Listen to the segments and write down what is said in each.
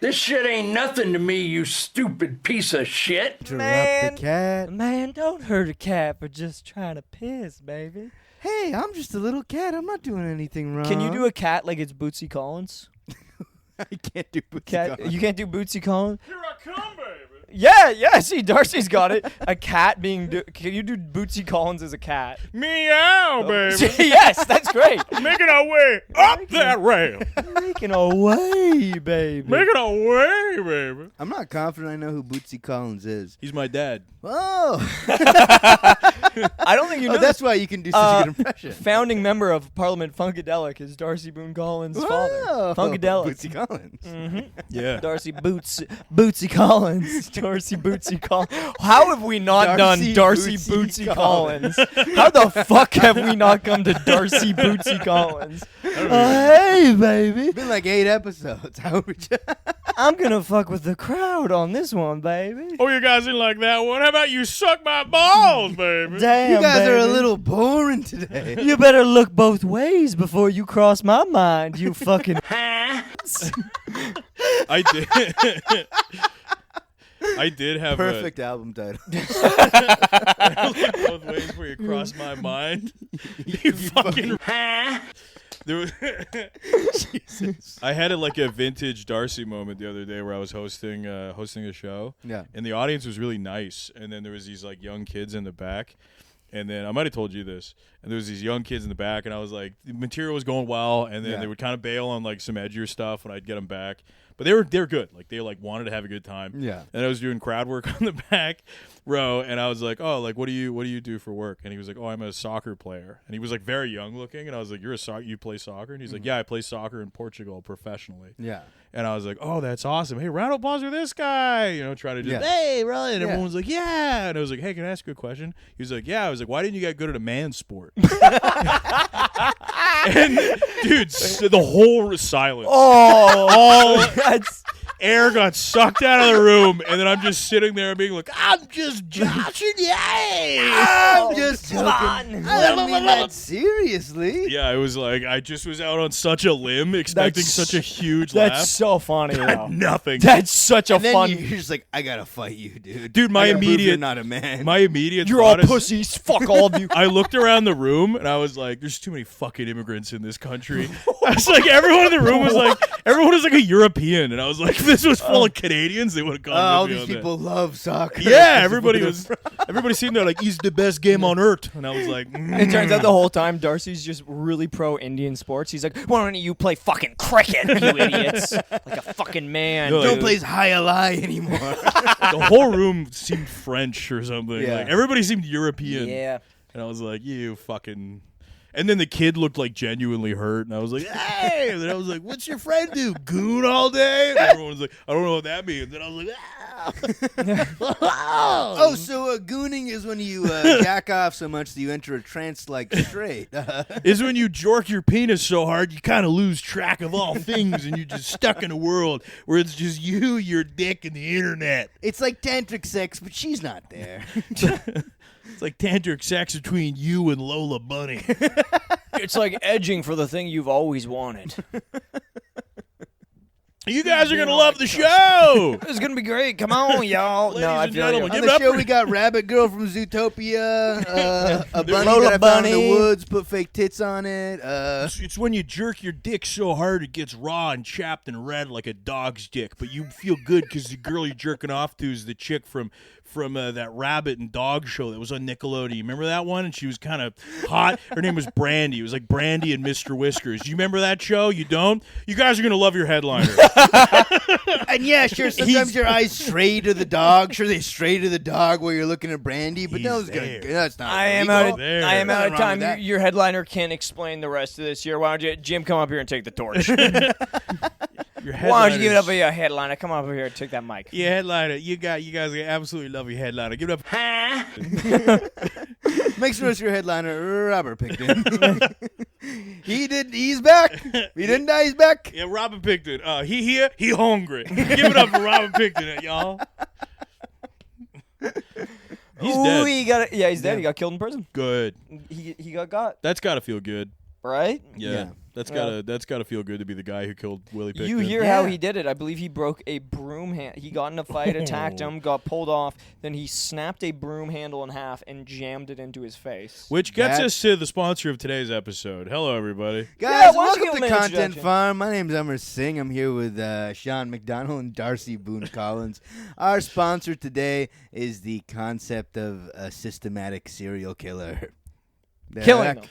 This shit ain't nothing to me, you stupid piece of shit. Interrupt the cat. Man, don't hurt a cat for just trying to piss, baby. Hey, I'm just a little cat. I'm not doing anything wrong. Can you do a cat like it's Bootsy Collins? I can't do Cat, Collins. you can't do Bootsy Collins? Here I come, baby. Yeah, see, Darcy's got it. A cat being... Can you do Bootsy Collins as a cat? Meow, baby. Yes, that's great. Making our way up that rail. Making a way, baby. Making our way, baby. I'm not confident I know who Bootsy Collins is. He's my dad. Oh, I don't think you know that's why you can do such a good impression. Founding member of Parliament Funkadelic is Darcy Boone Collins' father. Whoa. Funkadelic. Bootsy Collins. Yeah. Darcy Bootsy Collins. Darcy Bootsy Collins. How have we not Darcy done Darcy Bootsy Bootsy Collins? How the fuck have we not come to Darcy Bootsy Collins? Hey, baby. Been like 8 episodes. How we I'm gonna fuck with the crowd on this one, baby. Oh, you guys didn't like that one? How about you suck my balls, baby? Damn, You guys are a baby. little boring today. You better look both ways before you cross my mind, you fucking... I did. I did have Perfect album title. Look both ways before you cross my mind. You fucking. There was I had a vintage Darcy moment the other day where I was hosting a show. Yeah. And the audience was really nice, and then there was these young kids in the back. And then I might have told you this, and there was these young kids in the back, and I was like, the material was going well, and then they would kind of bail on some edgier stuff when I'd get them back, but they were good, they wanted to have a good time. Yeah. And I was doing crowd work on the back row, and I was like, oh, what do you do for work? And he was like, oh, I'm a soccer player, and he was very young looking, and I was like, you play soccer? And he's like, yeah, I play soccer in Portugal professionally. Yeah. And I was like, oh, that's awesome. Hey, round of applause for this guy. Try to just, Yeah. hey, really? And Yeah. everyone was like, yeah. And I was like, hey, can I ask you a question? He was like, yeah. I was like, why didn't you get good at a man sport? And, dude, the whole silence. All That's... air got sucked out of the room. And then I'm just sitting there being like, I'm just joshing yay. I'm just joking. on. I don't mean that seriously. Yeah, it was I just was out on such a limb expecting That's- such a huge That's laugh. so funny, though. Nothing. That's such a And then fun... you're just like, I gotta fight you, dude. Dude, my I gotta prove immediate- you're not a man. My immediate You're all thought is- pussies. Fuck all of you. I looked around the room and I was like, "There's too many fucking immigrants in this country." I was like, everyone in the room was like, everyone was like a European, and I was like, if this was full of Canadians, they would have gone. all with me these on that. people love soccer. Yeah, everybody seemed there like he's the best game on earth, and I was like, It turns out the whole time Darcy's just really pro Indian sports. He's like, why don't you play fucking cricket, you idiots? Like a fucking man. No, No one dude. plays high ally anymore. the whole room seemed French or something. Yeah. Like everybody seemed European. Yeah. And I was like, you fucking. And then the kid looked genuinely hurt, and I was like, hey! And then I was like, what's your friend do? Goon all day? And everyone was like, I don't know what that means. And then I was like, Oh, so gooning is when you jack off so much that you enter a trance like straight. is when you jork your penis so hard you kind of lose track of all things, and you're just stuck in a world where it's just you, your dick, and the internet. It's like tantric sex, but she's not there. It's like tantric sex between you and Lola Bunny. It's like edging for the thing you've always wanted. You guys are going to love the show. This is going to be great. Come on, y'all. Ladies No, I and feel gentlemen, like On Give it the up show, for- we got Rabbit Girl from Zootopia, a bunny Lola that I found in Bunny. the woods, put fake tits on it. It's when you jerk your dick so hard it gets raw and chapped and red like a dog's dick, but you feel good because the girl you're jerking off to is the chick from that rabbit and dog show that was on Nickelodeon. You remember that one? And she was kind of hot. Her name was Brandy. It was like Brandy and Mr. Whiskers. Do you remember that show? You don't? You guys are going to love your headliner. And yeah, sure, sometimes your eyes stray to the dog. Sure, they stray to the dog while you're looking at Brandy, but He's no, there. that's not I am illegal. out of, There. I am out of Nothing wrong time. with that. Your headliner can't explain the rest of this year. Why don't you, Jim, come up here and take the torch? Your Why don't you give it up headliners- for your headliner? Come up here and take that mic. Yeah, headliner. You guys absolutely love your headliner. Give it up. Make sure it's your headliner, Robert Pickton. He's back. He didn't die, he's back. Yeah, Robin Picton. He here, he hungry. Give it up for Robin Picton, y'all. He's Ooh, dead. he's dead. He got killed in prison. Good. He got. That's got to feel good. Right? Yeah. That's gotta feel good to be the guy who killed Willie Pickton. You hear how Yeah. he did it. I believe he broke a broom hand. He got in a fight, attacked him, got pulled off. Then he snapped a broom handle in half and jammed it into his face. Which gets That- us to the sponsor of today's episode. Hello, everybody. Guys, why don't you welcome give to him an Content introduction? Farm. My name's Emmer Singh. I'm here with Sean McDonald and Darcy Boone Collins. Our sponsor today is the concept of a systematic serial killer. Killing them.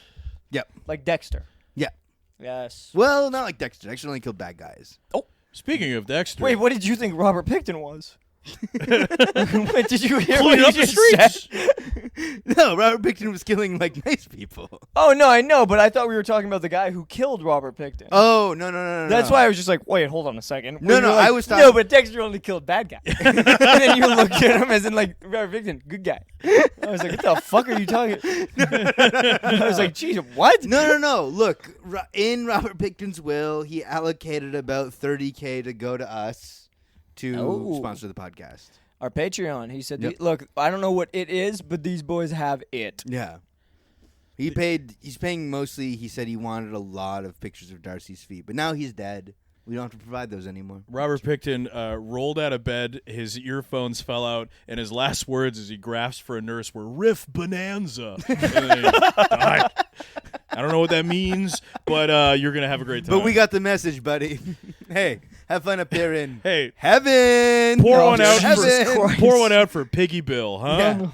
Yep. Like Dexter. Yeah. Yes. Well, not like Dexter. Dexter only killed bad guys. Speaking of Dexter, Wait, what did you think Robert Pickton was? Wait, did you hear clean what up he the just streets. said? No, Robert Pickton was killing like nice people. Oh, no, I know, but I thought we were talking about the guy who killed Robert Pickton. Oh, no. That's why I was just like, wait, hold on a second. No, When no, you're like, I was No, talking- but Dexter only killed bad guys. And then you looked at him as in like, Robert Pickton, good guy. I was like, what the fuck are you talking? I was like, geez, what? No. Look, in Robert Pickton's will, he allocated about $30K to go to us to Oh. sponsor the podcast. Our Patreon. He said, Yep. look, I don't know what it is, but these boys have it. Yeah. He's paying mostly, he said he wanted a lot of pictures of Darcy's feet, but now he's dead. We don't have to provide those anymore. Robert Pickton rolled out of bed, his earphones fell out, and his last words as he grasped for a nurse were "Riff Bonanza." And then he died. I don't know what that means, but you're going to have a great time. But we got the message, buddy. Hey, have fun up there in Hey, heaven. pour Oh, one out Jesus Heaven. Christ. pour one out for Piggy Bill, huh? Yeah.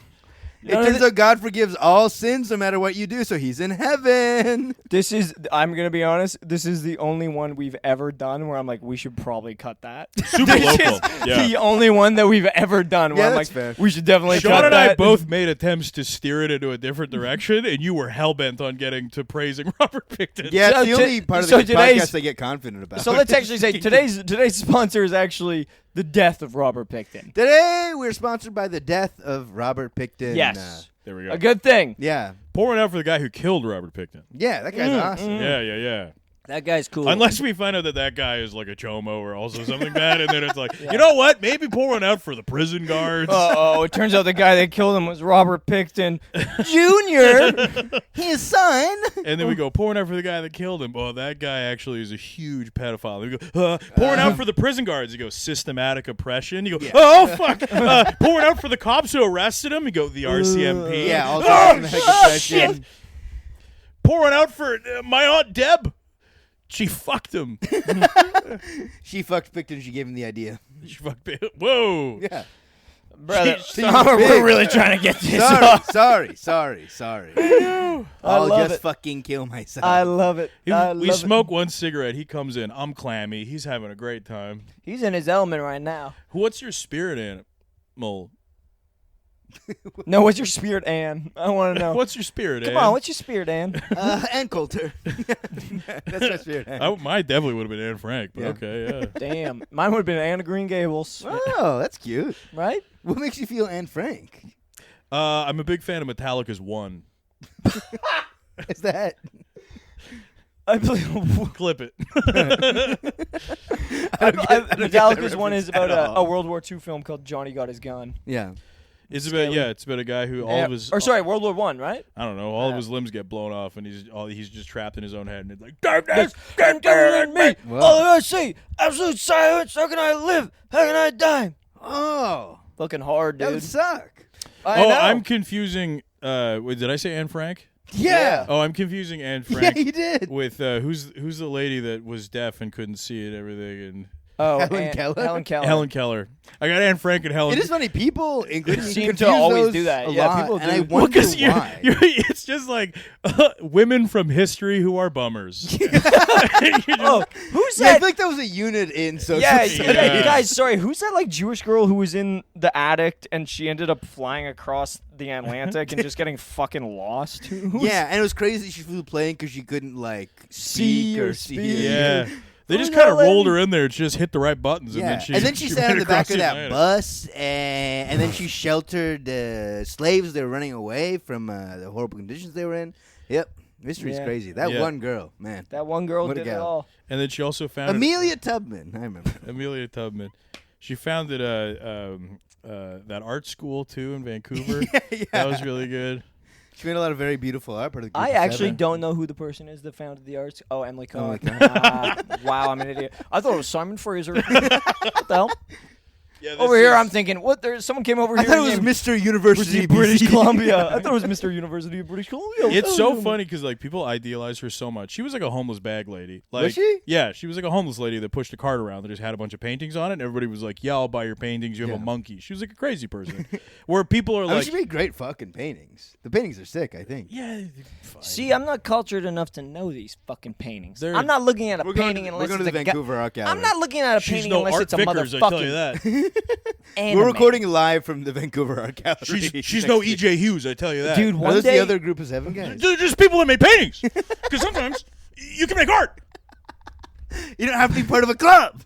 It turns out God forgives all sins no matter what you do, so he's in heaven. This is, I'm going to be honest, this is the only one we've ever done where I'm like, we should probably cut that. Super This local. is Yeah. the only one that we've ever done where Yeah, I'm like, that's fair. we should definitely Sean cut and that. I both made attempts to steer it into a different direction, and you were hell-bent on getting to praising Robert Pickton. Yeah, So it's the to- only part of so the today's- podcast I get confident about. So let's actually say today's sponsor is actually the death of Robert Pickton. Today, we're sponsored by the death of Robert Pickton. Yes. There we go. A good thing. Yeah. Pour one out for the guy who killed Robert Pickton. Yeah, that guy's awesome. Yeah. That guy's cool. Unless we find out that guy is like a chomo or also something bad, and then it's like, you know what? Maybe pour one out for the prison guards. Uh-oh, it turns out the guy that killed him was Robert Pickton Jr. His son. And then we go, pour one out for the guy that killed him. Oh, that guy actually is a huge pedophile. We go, pour one out for the prison guards. You go, systematic oppression. You go, oh, fuck. Pour one out for the cops who arrested him. You go, the RCMP. Yeah, also Oh, systematic oh, oppression. shit. Pour one out for my Aunt Deb. She fucked him. She fucked Pickton. She gave him the idea. She fucked me. Whoa. Yeah. Brother, She- we're big. really trying to get this off. Sorry. I'll love just it. fucking kill myself. I love it. I We love smoke one cigarette. He comes in. I'm clammy. He's having a great time. it. He's in his element right now. What's your spirit animal? No, what's your spirit, Ann? I want to know. What's your spirit? Come Ann? on, what's your spirit, Ann? And Coulter. That's my spirit. Mine definitely would have been Anne Frank, but Yeah. okay, yeah. Damn, mine would have been Anne of Green Gables, Oh, that's cute. right? What makes you feel Anne Frank? I'm a big fan of Metallica's One. Is that? I believe Clip it. Metallica's one is about at all. a World War II film called Johnny Got His Gun. Yeah. It's about a guy who all of his World War One, right? I don't know, all of his limbs get blown off and he's just trapped in his own head and it's like darkness Can't do it in me. Whoa. All I see, absolute silence. How can I live? How can I die? Oh, Looking hard, that dude. would suck. I Oh, know. I'm confusing wait, did I say Anne Frank? Yeah. Oh, I'm confusing Anne Yeah, Frank you did. with who's the lady that was deaf and couldn't see it and everything and Helen Keller? Helen Keller. Helen Keller. I got Anne Frank and Helen. It is funny. People, including me, seem to confuse always those do that. a Yeah, lot, people and do. I Well, wonder 'cause why. it's just like women from history who are bummers. Oh, who's Yeah, I that? feel like that was a unit in social Yeah, studies. Yeah. guys, sorry. Who's that like Jewish girl who was in The Addict and she ended up flying across the Atlantic and just getting fucking lost? Who's- Yeah, and it was crazy she flew the plane because she couldn't like See speak or or speak. see. Yeah. They Who's just kind that of rolled lady? her in there. Just hit the right buttons, Yeah, and then she sat ran in the back across of that Atlantic. bus, and then she sheltered the slaves that were running away from the horrible conditions they were in. Yep, mystery's Yeah. crazy. That Yeah. one girl, man. That one girl What a did it gal. all. And then she also founded Amelia Tubman, I remember. Amelia Tubman. She founded that art school too in Vancouver. Yeah. That was really good. She made a lot of very beautiful art. Part of the group I of actually seven. don't know who the person is that founded the arts. Oh, Emily Cohen. Emily Wow, I'm an idiot. I thought it was Simon Fraser. What the hell? Yeah, this Over here, is- I'm thinking, what? There's someone came over I here. thought it was named Mr. University British BC. Columbia. I thought it was Mr. University of British Columbia. It's so funny because like people idealize her so much. She was like a homeless bag lady. Like, Was she? Yeah, she was like a homeless lady that pushed a cart around that just had a bunch of paintings on it, and everybody was like, "Yeah, I'll buy your paintings. You have a Yeah. monkey." She was like a crazy person. Where people are I mean, like, she made great fucking paintings. The paintings are sick, I think. "Yeah, fine." See, I'm not cultured enough to know these fucking paintings. They're- I'm not looking at a We're going painting to, unless we're going it's to the a guy- Vancouver Art Gallery. I'm not looking at a She's painting no unless Art it's a Vickers, I motherfucking tell you that. anime. We're recording live from the Vancouver Art Gallery. She's no E.J. Hughes, I tell you that. Dude, Are one those day the other group of 7 guys? They're just people that make paintings. Because sometimes you can make art. You don't have to be part of a club.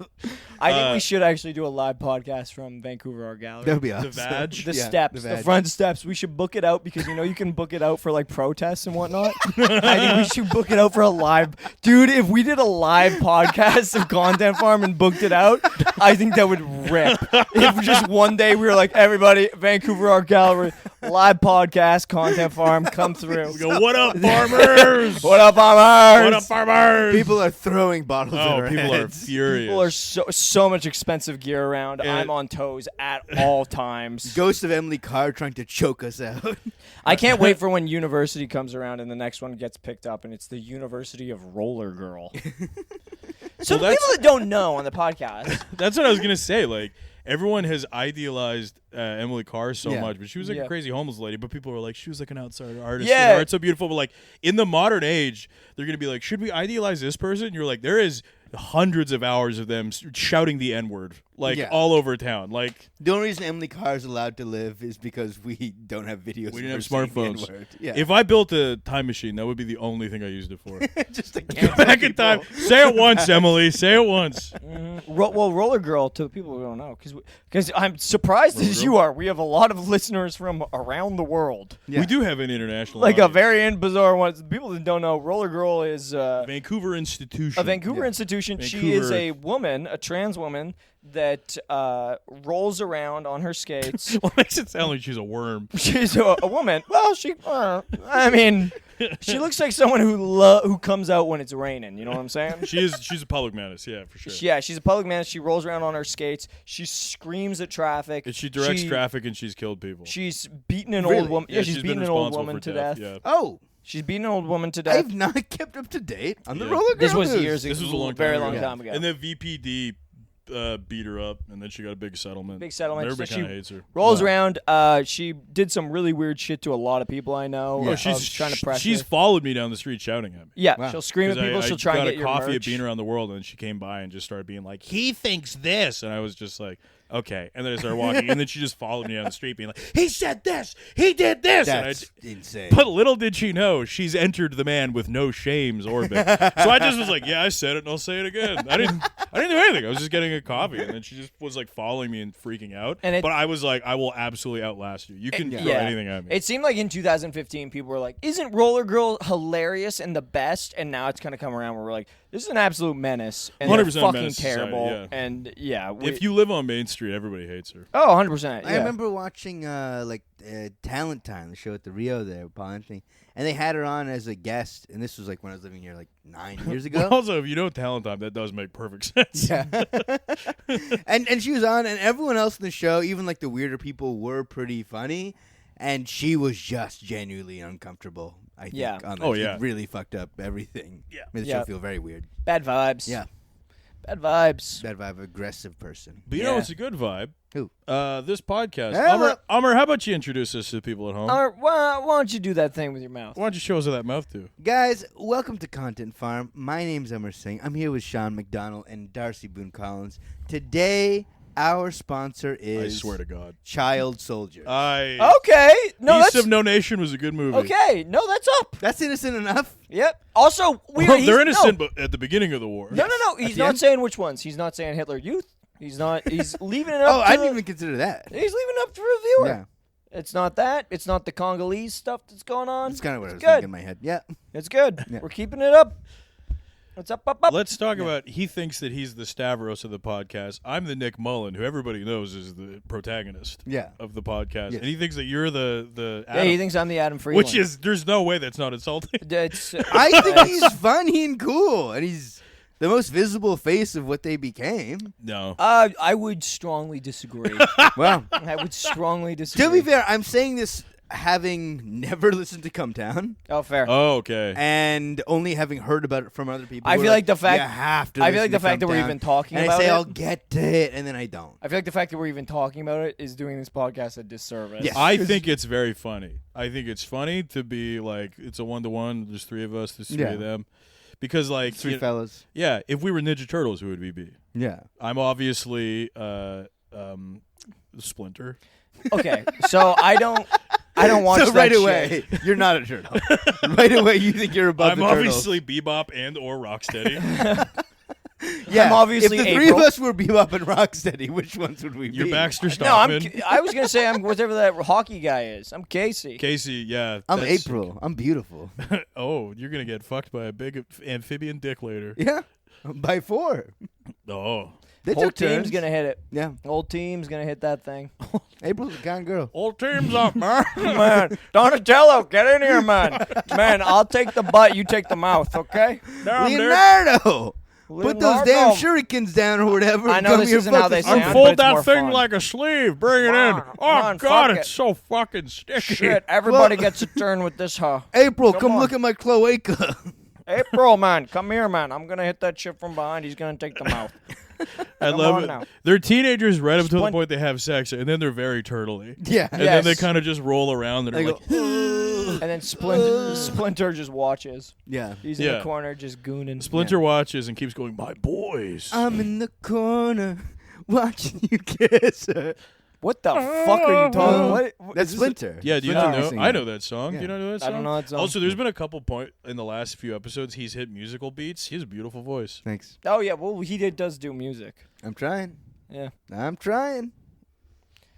I think we should actually do a live podcast from Vancouver Art Gallery. That would be The awesome. Vag. The Yeah, steps, the Vag. front steps. We should book it out because you can book it out for like protests and whatnot. I think we should book it out for a live. Dude, if we did a live podcast of Content Farm and booked it out, I think that would rip. If just one day we were like, everybody, Vancouver Art Gallery, live podcast, Content Farm, come through. We go, what up, farmers? What up, farmers? What up, farmers? People are throwing bottles at oh, our people are heads. furious. People are so much expensive gear around. And- I'm on toes at all times. Ghost of Emily Carr trying to choke us out. I can't wait for when University comes around and the next one gets picked up and it's the University of Roller Girl. So the that's- people that don't know on the podcast, That's what I was gonna say. Like everyone has idealized Emily Carr so Yeah. much, but she was like Yeah. a crazy homeless lady. But people were like, she was like an outsider artist. Yeah. And art's so beautiful. But like in the modern age, they're gonna be like, should we idealize this person? You're like, there is hundreds of hours of them shouting the N-word like Yeah. all over town. Like The only reason Emily Carr is allowed to live is because we don't have videos. we of didn't her have saying the smartphones. N-word. Yeah. If I built a time machine, that would be the only thing I used it for. just to Go cancel back in people. time. Say it once, Emily. Say it once. well, Roller Girl to the people who don't know, because I'm surprised as you are. We have a lot of listeners from around the world, Yeah. We do have an international like a audience. very bizarre one. People that don't know, Roller Girl is Vancouver institution. a Vancouver Yeah. institution. She is Vancouver. a woman, a trans woman that rolls around on her skates. What makes it sound like she's a worm? She's a woman. Well, I mean, she looks like someone who comes out when it's raining. You know what I'm saying? She's a public menace, yeah, for sure. Yeah, she's a public man. She rolls around on her skates. She screams at traffic. And she directs traffic and she's killed people. She's beaten an Really? old woman. Yeah, she's been beaten an old responsible woman for to death. Yeah. Oh, She's beaten an old woman to death. I've not kept up to date on the Yeah. roller girl. This was news. years ago. This was a long time very ago. long Yeah. time ago. And then VPD beat her up, and then she got a big settlement. Big settlement, Everybody so kind of she hates her. rolls around. She did some really weird shit to a lot of people I know. Yeah. Oh, of she's trying to pressure. she's followed me down the street shouting at me. Yeah, Wow. she'll scream at 'Cause people. I She'll try and got get a your coffee at merch. Bean Around the World, and she came by and just started being like, "He thinks this," and I was just like, "Okay." And then I started walking, and then she just followed me down the street, being like, "He said this, he did this," That's and insane. But little did she know, she's entered the man with no shames orbit. So I just was like, "Yeah, I said it, and I'll say it again." I didn't do anything. I was just getting a coffee, and then she just was like following me and freaking out. And but I was like, "I will absolutely outlast you. You can throw Yeah. anything at me." It seemed like in 2015, people were like, "Isn't Roller Girl hilarious and the best?" And now it's kind of come around where we're like, "This is an absolute menace and they're 100% fucking menace to society, terrible." yeah. And yeah, If you live on Main Street, everybody hates her. oh, 100%. I Yeah. remember watching Talent Time, the show at the Rio there, with Paul Anthony, and they had her on as a guest, and this was like when I was living here like 9 years ago. Well, also, if you know Talent Time, that does make perfect sense. Yeah. and she was on, and everyone else in the show, even like the weirder people, were pretty funny, and she was just genuinely uncomfortable. I think. Yeah. On that. Oh, She yeah. really fucked up everything. Yeah. Made the Yeah. show feel very weird. Bad vibes. Yeah. Bad vibes. Bad vibe, aggressive person. But you know what's a good vibe? Who? This podcast. Hello. Amr, how about you introduce us to the people at home? Why don't you do that thing with your mouth? Why don't you show us what that mouth do? Guys, welcome to Content Farm. My name's Emmer Singh. I'm here with Sean McDonald and Darcy Boone Collins. Today, our sponsor is I swear to God. Child Soldiers. Okay. No, Beast that's of No Nation was a good movie. okay. No, that's up. That's innocent enough. Yep. Also, Well, he's- they're innocent, No. but at the beginning of the war. No. He's the not end? saying which ones. He's not saying Hitler Youth. He's not. He's leaving it up. Oh, to I didn't even consider that. He's leaving it up to reviewer. Yeah, It's not that. It's not the Congolese stuff that's going on. that's kind of what I was good. thinking in my head. Yeah. It's good. Yeah. We're keeping it up. What's up, up? Let's talk about. He thinks that he's the Stavros of the podcast. I'm the Nick Mullen, who everybody knows is the protagonist. Yeah. Of the podcast, Yes. and he thinks that you're the Yeah, Adam, he thinks I'm the Adam Friedland. which is there's no way that's not insulting. It's, I think he's funny and cool, and he's the most visible face of what they became. No, I would strongly disagree. Well, I would strongly disagree. to be fair, I'm saying this having never listened to Come Town Oh, fair. oh okay. and only having heard about it from other people. I who are feel like the fact- you have to I feel like listen the to fact that Come we're Town. even talking and about I say it. I'll get to it, and then I don't. I feel like the fact that we're even talking about it is doing this podcast a disservice. Yes. I think it's very funny. I think it's funny to be like it's a 1-to-1. There's 3 of us. There's 3 Yeah. of them. Because like Three you- fellas. yeah, if we were Ninja Turtles, who would we be? Yeah. I'm obviously Splinter. Okay, so I don't watch So that right shit. away, you're not a turtle. Right away, you think you're above I'm the turtles. obviously Bebop and or Rocksteady. Yeah, I'm obviously if the 3 of April. us were Bebop and Rocksteady, which ones would we You're be? Baxter No, Stockman. I was gonna say I'm whatever that hockey guy is. I'm Casey. Casey, yeah. I'm that's- April. I'm beautiful. Oh, you're gonna get fucked by a big amphibian dick later. Yeah, by 4. Oh, They Whole took team's turns. gonna hit it. Yeah, Whole team's gonna hit that thing. April's a kind girl. old team's up, man. Man, Donatello, get in here, man. Man, I'll take the butt, you take the mouth, okay? Down there. Leonardo! Put those damn Leonardo. shurikens down or whatever. I and know come this here isn't how they fucking- sound. Unfold but it's that more thing fun. like a sleeve. Bring it in. Come Oh on, God, fuck it's it. so fucking sticky. Shit, everybody gets a turn with this, huh? April, Come come on. look at my cloaca. April, man, come here, man. I'm gonna hit that shit from behind. He's gonna take the mouth. I Come love on it. now. They're teenagers right up to the Splint- point they have sex, and then they're very turtly. Yeah. And then they Yes. kind of just roll around and They are go, like, And then Splinter just watches. yeah. He's in Yeah. the corner just gooning. Splinter watches and keeps going, my boys. I'm in the corner watching you kiss her. What the fuck are you talking? What? That's is this- Splinter. Yeah, do you Splinter not know? singing I it. know that song. Yeah. Do you not know that song? I don't know that song. Also, there's been a couple point in the last few episodes he's hit musical beats. He has a beautiful voice. Thanks. Oh yeah, well he does do music. I'm trying. Yeah. I'm trying.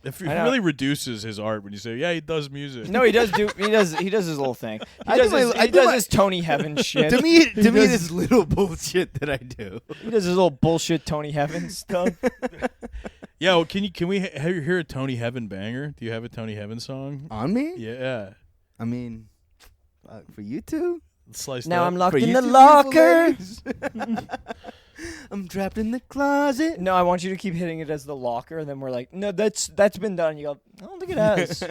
It I know. really reduces his art when you say, yeah, he does music. No, he does his little thing. I do my- I do my- his Tony Heaven shit. To me, does- this little bullshit that I do. He does his little bullshit Tony Heaven stuff. Yeah, well, can we hear a Tony Heaven banger? Do you have a Tony Heaven song? On me? Yeah. I mean, for you two? Slice Now that. I'm locked For in you the two locker. beautiful ladies. I'm trapped in the closet. No, I want you to keep hitting it as the locker, and then we're like, no, that's been done. You go, I don't think it has.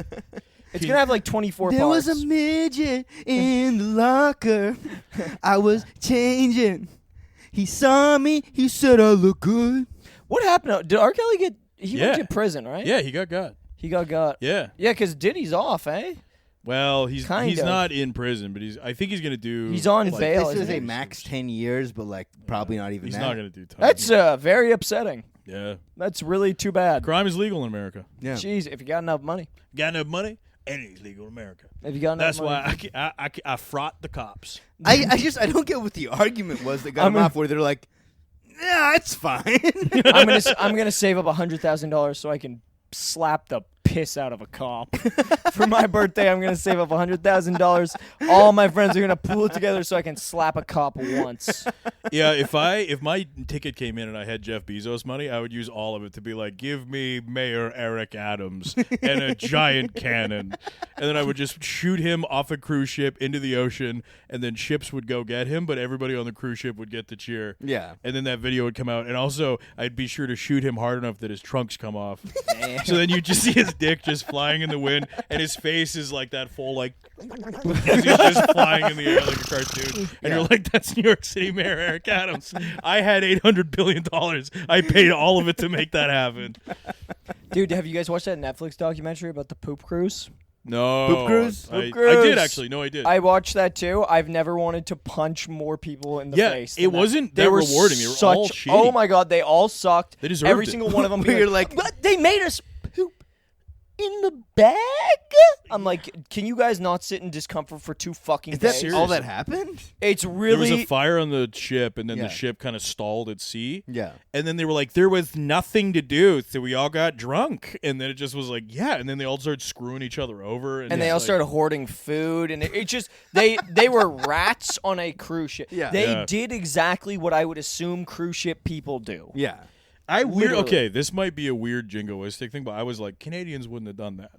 It's gonna have like 24 There parts. was a midget in the locker. I was changing. He saw me. He said I look good. What happened? Did R. Kelly get? He went Yeah. to prison, right? Yeah, he got. He got. Yeah. Yeah, because Diddy's off, eh? Well, he's Kind of. not in prison, but I think he's gonna do. He's on This bail. is isn't a he? max 10 years, but like probably not even He's that. not gonna do time. That's very upsetting. yeah. That's really too bad. Crime is legal in America. Yeah. Jeez, if you got enough money. Got enough money, anything's legal in America. If you got enough That's money. why I fraught the cops. I don't get what the argument was that got I him mean- off, where they're like, yeah, it's fine. I'm gonna save up $100,000 so I can slap the piss out of a cop. For my birthday, I'm gonna save up $100,000. All my friends are gonna pool it together so I can slap a cop once. Yeah, if my ticket came in and I had Jeff Bezos money, I would use all of it to be like, give me Mayor Eric Adams and a giant cannon. And then I would just shoot him off a cruise ship into the ocean, and then ships would go get him, but everybody on the cruise ship would get the cheer. Yeah. And then that video would come out, and also I'd be sure to shoot him hard enough that his trunks come off. So then you just see his dick just flying in the wind, and his face is like that full like as he's just flying in the air like a cartoon. And you're like, that's New York City Mayor Eric Adams. I had $800 billion. I paid all of it to make that happen. Dude, have you guys watched that Netflix documentary about the poop cruise? No. Poop cruise? I Poop cruise. did actually. No, I did. I watched that too. I've never wanted to punch more people in the Yeah, face. it than that. wasn't They that were rewarding. They were all shitty. Oh my god, they all sucked. They deserved Every it. single one of them. But you're like, "What? They made us poop in the bag." I'm like, can you guys not sit in discomfort for 2 fucking Is that days? all that happened? It's There was really a fire on the ship, and then Yeah. the ship kind of stalled at sea. Yeah. And then they were like, there was nothing to do, so we all got drunk. And then it just was like, yeah. And then they all started screwing each other over. and they all started hoarding food, and it just they were rats on a cruise ship. Yeah. They Yeah. did exactly what I would assume cruise ship people do. Yeah. Literally. Okay, this might be a weird jingoistic thing, but I was like, Canadians wouldn't have done that.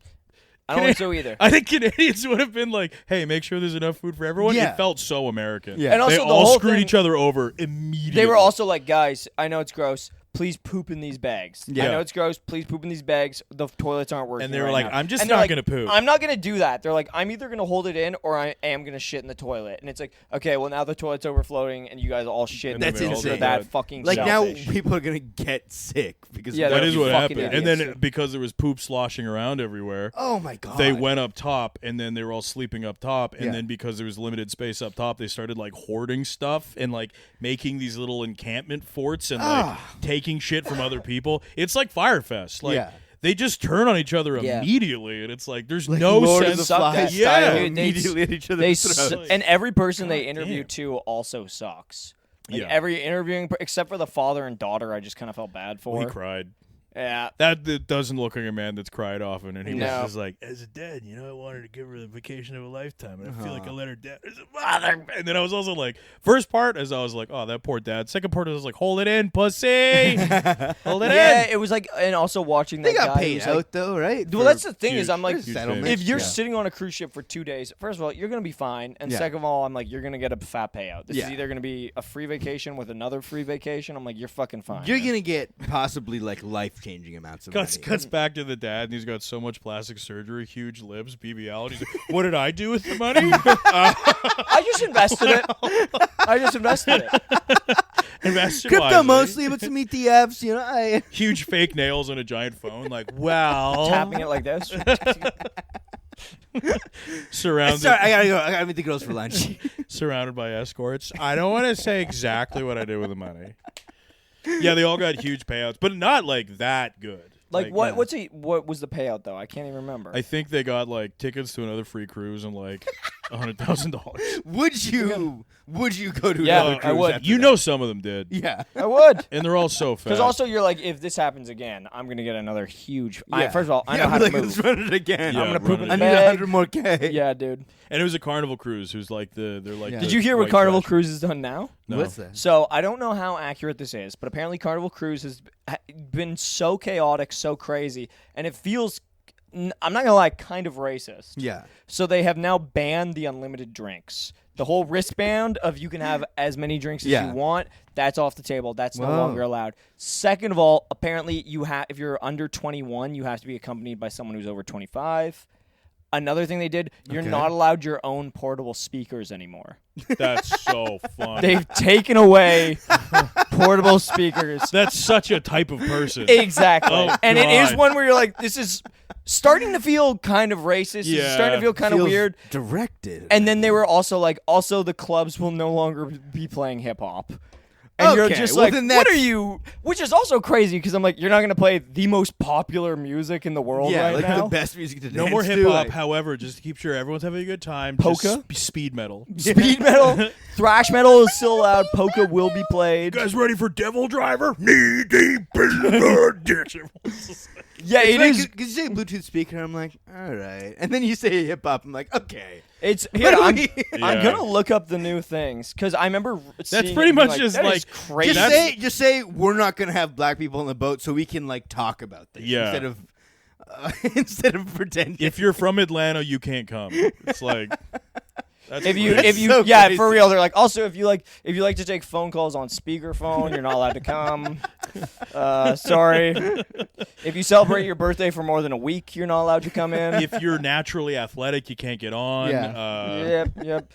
I don't think so either. I think Canadians would have been like, hey, make sure there's enough food for everyone. Yeah. It felt so American. Yeah. And also They the all whole screwed thing- each other over immediately. They were also like, guys, I know it's gross. Please poop in these bags. Yeah. I know it's gross. Please poop in these bags. The toilets aren't working. And they were right like, now. I'm just And they're not like, gonna poop. I'm not gonna do that. They're like, I'm either gonna hold it in or I am gonna shit in the toilet. And it's like, okay, well now the toilet's overflowing and you guys all shit. And in That's the they all toilet. insane. That did. fucking Like selfish. now, people are gonna get sick because Yeah, of That they're is what fucking happened. And idiots, then too. because there was poop sloshing around everywhere, Oh my god. they went up top, and then they were all sleeping up top. And Yeah. then because there was limited space up top, they started like hoarding stuff and like making these little encampment forts and like taking shit from other people. It's like Firefest. Like Yeah. they just turn on each other Yeah. immediately, and it's like there's Like no Lord of sense. the Suck Flies that Yeah. style Dude, they- immediately at each They other's s- throats. and every person they God interview damn. to also sucks. Like Yeah. every interviewing, except for the father and daughter, I just kind of felt bad for. He cried. Yeah. That doesn't look like a man that's cried often, and he No. was just like, as a dad, I wanted to give her the vacation of a lifetime, and I feel like I let her down as a father. And then I was also like, first part, as I was like, oh, that poor dad. Second part, I was like, hold it in, pussy, hold it Yeah, in. it was like, and also watching They that got guy paid who's out like, though, right? well, that's the thing is, huge- I'm like, huge settlement. if you're Yeah. sitting on a cruise ship for 2 days, first of all, you're gonna be fine, and Yeah. second of all, I'm like, you're gonna get a fat payout. This is Yeah. either gonna be a free vacation with another free vacation. I'm like, you're fucking fine. You're gonna get possibly like life-changing amounts of Cuts, money. cuts back to the dad, and he's got so much plastic surgery, huge lips, BBL. And he's like, what did I do with the money? I just invested it. I just invested it. Invested Crypto wisely. mostly, but some ETFs. I Huge fake nails on a giant phone. Like, well, Tapping it like this. surrounded. Sorry, I gotta go. I gotta meet the girls for lunch. Surrounded by escorts. I don't want to say exactly what I did with the money. Yeah, they all got huge payouts, but not like that good. Like what? yeah. What was the payout though? I can't even remember. I think they got like tickets to another free cruise and like $100,000. Would you go to Yeah, another I cruise would. after You that? know, some of them did, Yeah. I would. and they're all so fat. Because also you're like, if this happens again, I'm gonna get another huge. Yeah. First of all, I Yeah, know how like, to let's move. run it again. Yeah, I'm gonna run poop it in I the need bag. 100 more K. Yeah, dude. and it was a Carnival cruise. Who's like they're like. Yeah. the Did you hear what white Carnival trash. Cruise has done now? No. What's that? So I don't know how accurate this is, but apparently Carnival Cruise has been so chaotic, so crazy, and it feels. I'm not gonna lie, kind of racist. Yeah. So they have now banned the unlimited drinks. The whole wristband of you can have as many drinks as Yeah. you want, that's off the table. That's no Whoa. longer allowed. Second of all, apparently if you're under 21, you have to be accompanied by someone who's over 25. Another thing they did, you're Okay. not allowed your own portable speakers anymore. That's so fun. They've taken away portable speakers. That's such a type of person. Exactly. Oh, and it is God. one where you're like, this is starting to feel kind of racist. It's Yeah. starting to feel kind of Feels weird. Directed. And then they were also like, also the clubs will no longer be playing hip hop. And you're Okay, just well, like, then what that's- are you? Which is also crazy because I'm like, you're not going to play the most popular music in the world yeah, right like now. the best music to No dance more to, hip hop, like- however, just to keep sure everyone's having a good time. Polka? Just speed metal. Speed metal, thrash metal is still allowed. Polka will be played. You guys ready for Devil Driver? Knee deep in the ditch. Yeah, it Like, is. Cause you say Bluetooth speaker, I'm like, all right, and then you say hip hop, I'm like, okay. It's What here. do I'm, we- I'm Yeah. gonna look up the new things because I remember. That's seeing pretty it and being much just "That like- is crazy. Just say we're not gonna have black people on the boat, so we can like talk about this Yeah. instead of pretending. If you're from Atlanta, you can't come. It's like that's If you, crazy. if you, so yeah, crazy. for real. They're like, also, if you like to take phone calls on speakerphone, you're not allowed to come. Sorry. If you celebrate your birthday for more than a week, you're not allowed to come in. if you're naturally athletic, you can't get on. Yeah. Yep.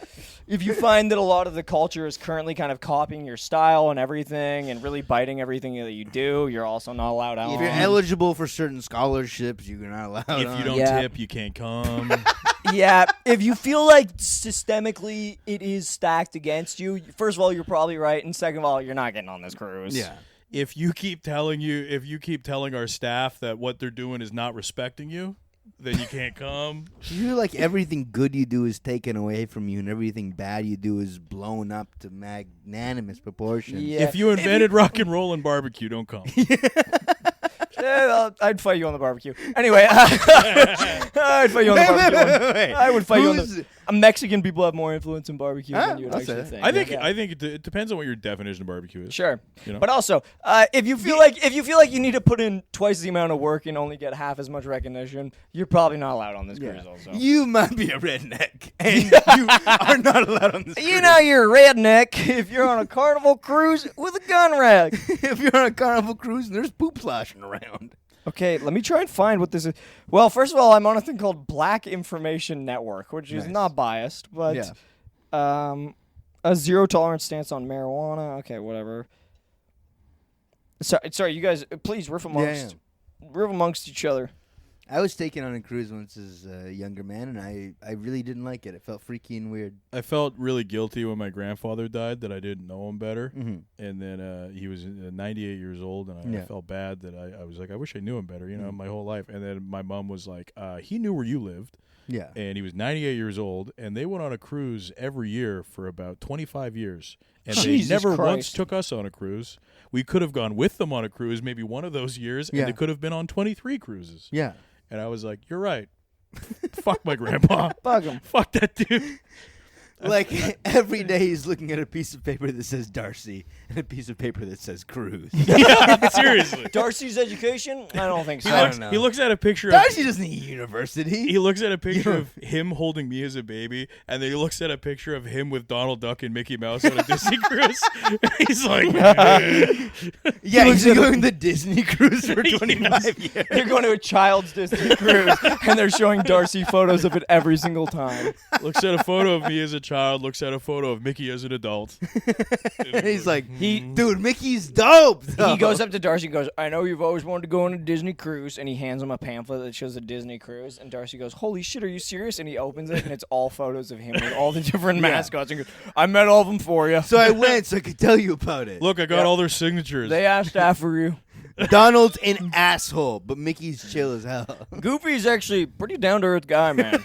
If you find that a lot of the culture is currently kind of copying your style and everything, and really biting everything that you do, you're also not allowed out. If you're eligible for certain scholarships, you're not allowed. If you don't Yeah. tip, you can't come. Yeah, if you feel like systemically it is stacked against you, first of all, you're probably right, and second of all, you're not getting on this cruise. yeah. if you keep telling our staff that what they're doing is not respecting you, then you can't come. You feel like everything good you do is taken away from you, and everything bad you do is blown up to magnanimous proportions. Yeah. If you invented rock and roll and barbecue, don't come. Yeah, I'd fight you on the barbecue. Anyway, I'd fight you on the barbecue. Wait. I would fight you on Who's- the. Mexican people have more influence in barbecue Huh? than you would I'll say actually that. think. I think Yeah. it depends on what your definition of barbecue is. Sure, You know? but also, if you feel like you need to put in twice the amount of work and only get half as much recognition, you're probably not allowed on this cruise. Also, You might be a redneck, and you are not allowed on this you cruise. know you're a redneck if you're on a Carnival cruise with a gun rack. If you're on a Carnival cruise and there's poop sloshing around. Okay, let me try and find what this is. Well, first of all, I'm on a thing called Black Information Network, which is Nice. not biased, but Yeah. a zero tolerance stance on marijuana. Okay, whatever. Sorry, you guys, please riff amongst each other. I was taken on a cruise once as a younger man, and I really didn't like it. It felt freaky and weird. I felt really guilty when my grandfather died that I didn't know him better. Mm-hmm. And then he was 98 years old, and I Yeah. felt bad that I was like, I wish I knew him better, my whole life. And then my mom was like, he knew where you lived, Yeah. and he was 98 years old, and they went on a cruise every year for about 25 years. And they Jesus never once Christ. took us on a cruise. We could have gone with them on a cruise maybe one of those years, Yeah. and they could have been on 23 cruises. Yeah. And I was like, you're right. Fuck my grandpa. Bug 'em. Fuck that dude. Like every day he's looking at a piece of paper that says Darcy and a piece of paper that says Cruise. Seriously. Darcy's education? I don't think so. I don't know. He looks at a picture Darcy doesn't need university. He looks at a picture of him holding me as a baby, and then he looks at a picture of him with Donald Duck and Mickey Mouse on a Disney cruise. He's like, Yeah, he's going the Disney cruise for 25 years. They're going to a child's Disney cruise, and they're showing Darcy photos of it every single time. looks at a photo of me as a child, looks at a photo of Mickey as an adult. And he's like, dude, Mickey's dope. though." He goes up to Darcy and goes, I know you've always wanted to go on a Disney cruise. And he hands him a pamphlet that shows a Disney cruise. And Darcy goes, holy shit, are you serious? And he opens it, and it's all photos of him with all the different mascots. And goes, I met all of them for you. So I went so I could tell you about it. Look, I got all their signatures. They asked after you. Donald's an asshole, but Mickey's chill as hell. Goofy's actually pretty down to earth guy, man.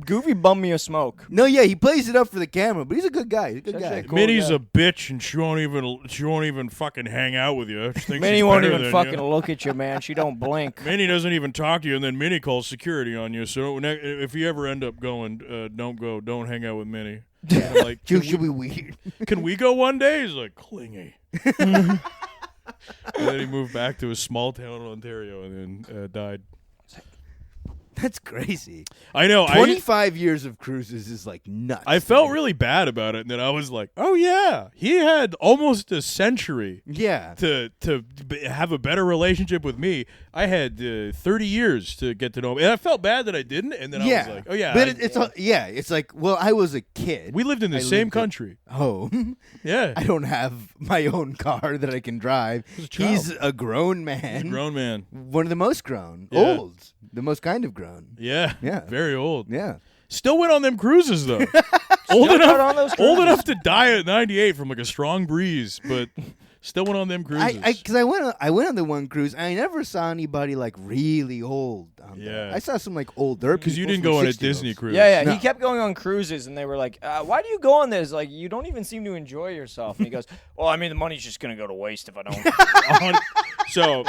Goofy bummed me a smoke. No, yeah, he plays it up for the camera, but he's a good guy. He's a good Such guy. a cool Minnie's guy. a bitch, and she won't even fucking hang out with you. She thinks Minnie she's won't better even than fucking you. look at you, man. She don't blink. Minnie doesn't even talk to you, and then Minnie calls security on you. So if you ever end up going, don't go. Don't hang out with Minnie. I'm like, Should be weird. can we go one day? He's like, clingy. And then he moved back to a small town in Ontario and then died. That's crazy. I know. 25 years of cruises is like nuts. I felt dude. really bad about it, and then I was like, "Oh yeah, he had almost a century Yeah. to have a better relationship with me. I had 30 years to get to know him, and I felt bad that I didn't. And then I was like, "Oh yeah, But it's like, well, I was a kid. we lived in the I same lived country. home. Yeah, I don't have my own car that I can drive. He's a child. He's a grown man. He's a grown man. One of the most grown. Yeah. Old. The most kind of grown. Yeah, Yeah. very old. Yeah. Still went on them cruises though. Still got on those old cruises. enough to die at 98 from like a strong breeze, but still went on them cruises. Because I went on the one cruise. I never saw anybody like really old. On there. Yeah. I saw some like older Because you people didn't from go on a 60s. Disney cruise. Yeah, No. he kept going on cruises, and they were like, why do you go on this? Like, you don't even seem to enjoy yourself. And he goes, well, I mean, the money's just going to go to waste if I don't. So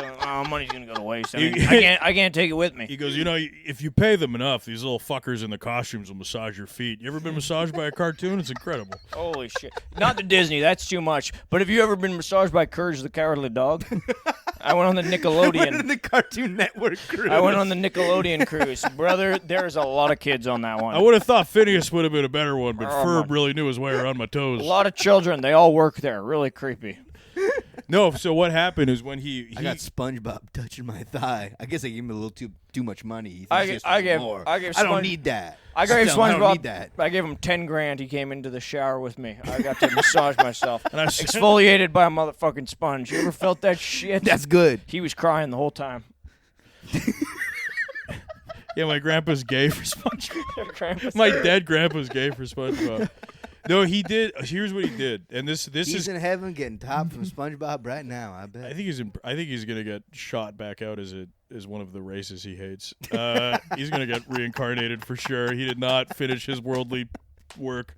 Money's going to go to waste. I, You- mean, I can't take it with me. he goes, if you pay them enough, these little fuckers in the costumes will massage your feet. You ever been massaged by a cartoon? It's incredible. Holy shit. Not the Disney, that's too much. But have you ever been massaged by Courage the Cowardly Dog? I went on the Nickelodeon. the Cartoon Network cruise. I went on the Nickelodeon cruise. Brother, there's a lot of kids on that one. I would have thought Phineas would have been a better one, but Oh, Ferb my- really knew his way around my toes. A lot of children, they all work there. Really creepy. No, so what happened is when he I got SpongeBob touching my thigh. I guess I gave him a little too much money. He thinks I this gave- is more. I gave I don't Sponge- need that. I gave Still, I don't SpongeBob. need that. I gave him $10,000. He came into the shower with me. I got to massage myself. And I said- Exfoliated by a motherfucking sponge. You ever felt that shit? That's good. He was crying the whole time. yeah, my grandpa's gay for SpongeBob. My dead grandpa's gay for SpongeBob. No, he did. Here's what he did, and this He's is. in heaven getting top from SpongeBob right now. I bet. I think he's gonna get shot back out as one of the races he hates. He's gonna get reincarnated for sure. He did not finish his worldly work,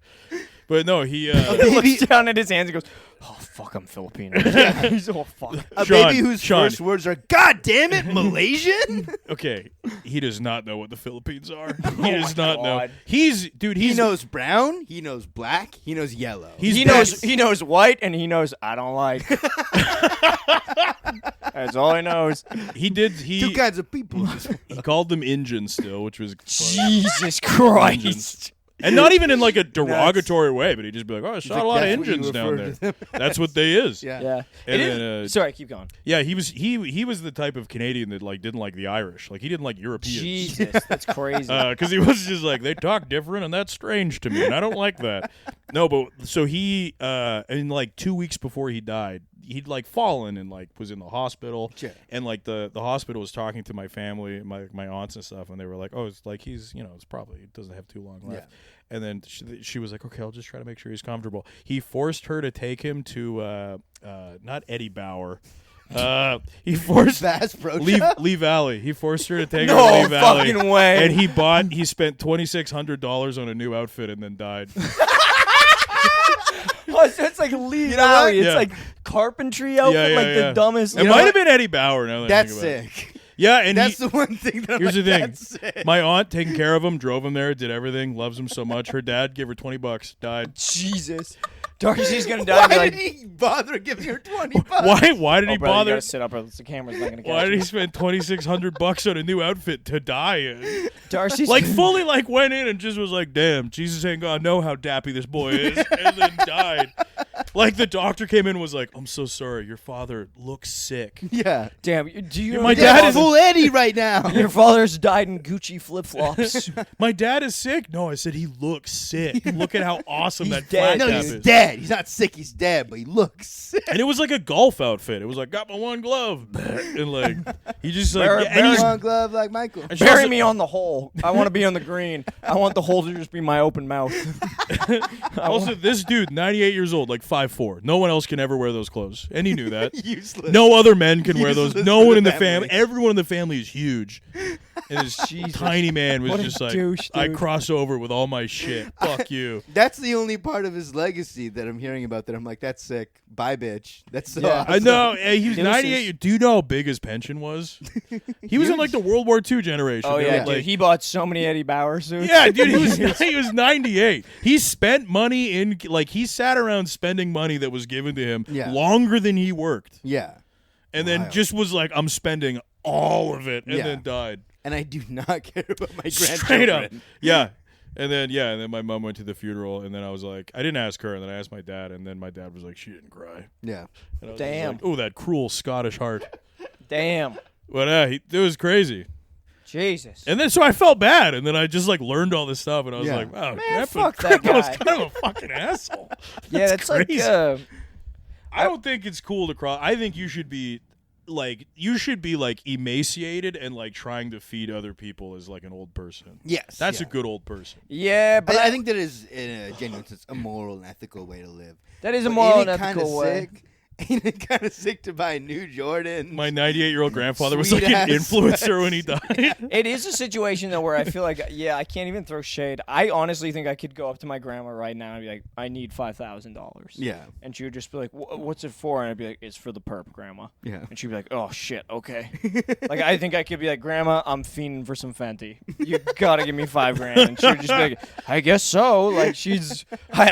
but no, he. He looks down at his hands and goes, "Oh fuck, I'm Filipino." He's oh fuck. A Sean, baby whose Sean. first words are "God damn it, Malaysian." Okay, he does not know what the Philippines are. He Oh does my not know. God. He He knows brown. He knows black. He knows yellow. He knows white, and he knows I don't like. That's all he knows. He did. two He kinds of people. he called them Indians still, which was funny. Jesus Christ. And not even in like a derogatory way, but he'd just be like, "Oh, I saw like, a lot of "That's what you Indians down refer there." to them That's what they is. Yeah. Yeah. And It then, is- Sorry, keep going. Yeah, he was the type of Canadian that like didn't like the Irish. Like he didn't like Europeans. Jesus, that's crazy. Because he was just like, they talk different and that's strange to me and I don't like that. No, but so he in like 2 weeks before he died, he'd like fallen and like was in the hospital. Sure. And like the hospital was talking to my family, my aunts and stuff, and they were like, "Oh, it's like he's it's probably it doesn't have too long left." Yeah. And then she was like, "Okay, I'll just try to make sure he's comfortable." He forced her to take him to not Eddie Bauer. He forced Bass Pro Lee Valley. He forced her to take her No to Lee Valley. fucking way. And he spent $2,600 on a new outfit and then died. Oh, so it's like Lee know Valley. what? It's Yeah. like carpentry outfit, like the dumbest. It know might what? have been Eddie Bauer. Now that I That's think about it. sick. Yeah, and That's he, the one thing that I'm here's like, the thing. that's sick. My aunt taking care of him, drove him there, did everything, loves him so much. Her dad gave her $20, died. Jesus. Darcy's gonna die. and be Why like, did he bother giving her $20? Why did oh, he brother, you bother? gotta sit up or the camera's not gonna catch Why did you. he spend $2,600 on a new outfit to die in? Darcy's Like fully like went in and just was like, "Damn, Jesus ain't gonna know how dappy this boy is," and then died. Like the doctor came in and was like, "I'm so sorry, your father looks sick." Yeah. Damn. Do you know My your dad Dad father- full Eddie right now. Your father's died in Gucci flip flops. My dad is sick. No, I said he looks sick. Look at how awesome He's that dead, flat No, cap he's is. dead. He's not sick. He's dead, but he looks sick. And it was like a golf outfit. It was like, got my one glove, and like he just like, Bury- yeah, and he's, One glove like Michael. and she Bury also- me on the hole. I want to be on the green. I want the hole to just be my open mouth. Also, this dude, 98 years old, like 5'4". No one else can ever wear those clothes, and he knew that. Useless. No other men can wear those. Useless No for one the in the family. family. Everyone in the family is huge. And this tiny man was What a just like, douche, I dude. cross over with all my shit. Fuck you. That's the only part of his legacy that I'm hearing about that I'm like, that's sick. Bye, bitch. That's so Yeah. awesome. I know. He was Deuces. 98. Do you know how big his pension was? He was in like the World War II generation. Oh They yeah, were, dude. like, He bought so many Eddie Bauer suits. yeah, dude, he was 98. He spent money in like he sat around spending money that was given to him Yeah. longer than he worked, Yeah. and then Wild. just was like, I'm spending all of it, and Yeah. then died. And I do not care about my grandchildren. Straight up, yeah. And then my mom went to the funeral, and then I was like, I didn't ask her, and then I asked my dad, and then my dad was like, she didn't cry. Yeah. And I was Damn. Like, oh, that cruel Scottish heart. Damn. But it was crazy. Jesus. And then so I felt bad, and then I just like learned all this stuff, and I was Yeah. like, wow, Man, fuck that Grandpa's guy. kind of a fucking asshole. Yeah, that's like crazy. I I don't think it's cool to cry. I think you should be like emaciated and like trying to feed other people as like an old person. Yes. That's yeah. a good old person. yeah, but I think that is in a genuine sense a moral and ethical way to live. that is a But moral ain't and it kinda ethical way. sick? Ain't it kind of sick to buy new Jordan? My 98-year-old grandfather was like Sweet-ass an influencer when he died. It is a situation though where I feel like I can't even throw shade. I honestly think I could go up to my grandma right now and be like, I need $5,000. Yeah. And she would just be like, "What's it for?" And I'd be like, "It's for the perp, Grandma." Yeah. And she'd be like, "Oh shit, okay." Like I think I could be like, "Grandma, I'm fiending for some Fenty. You gotta give me $5,000." And she would just be like, "I guess so." Like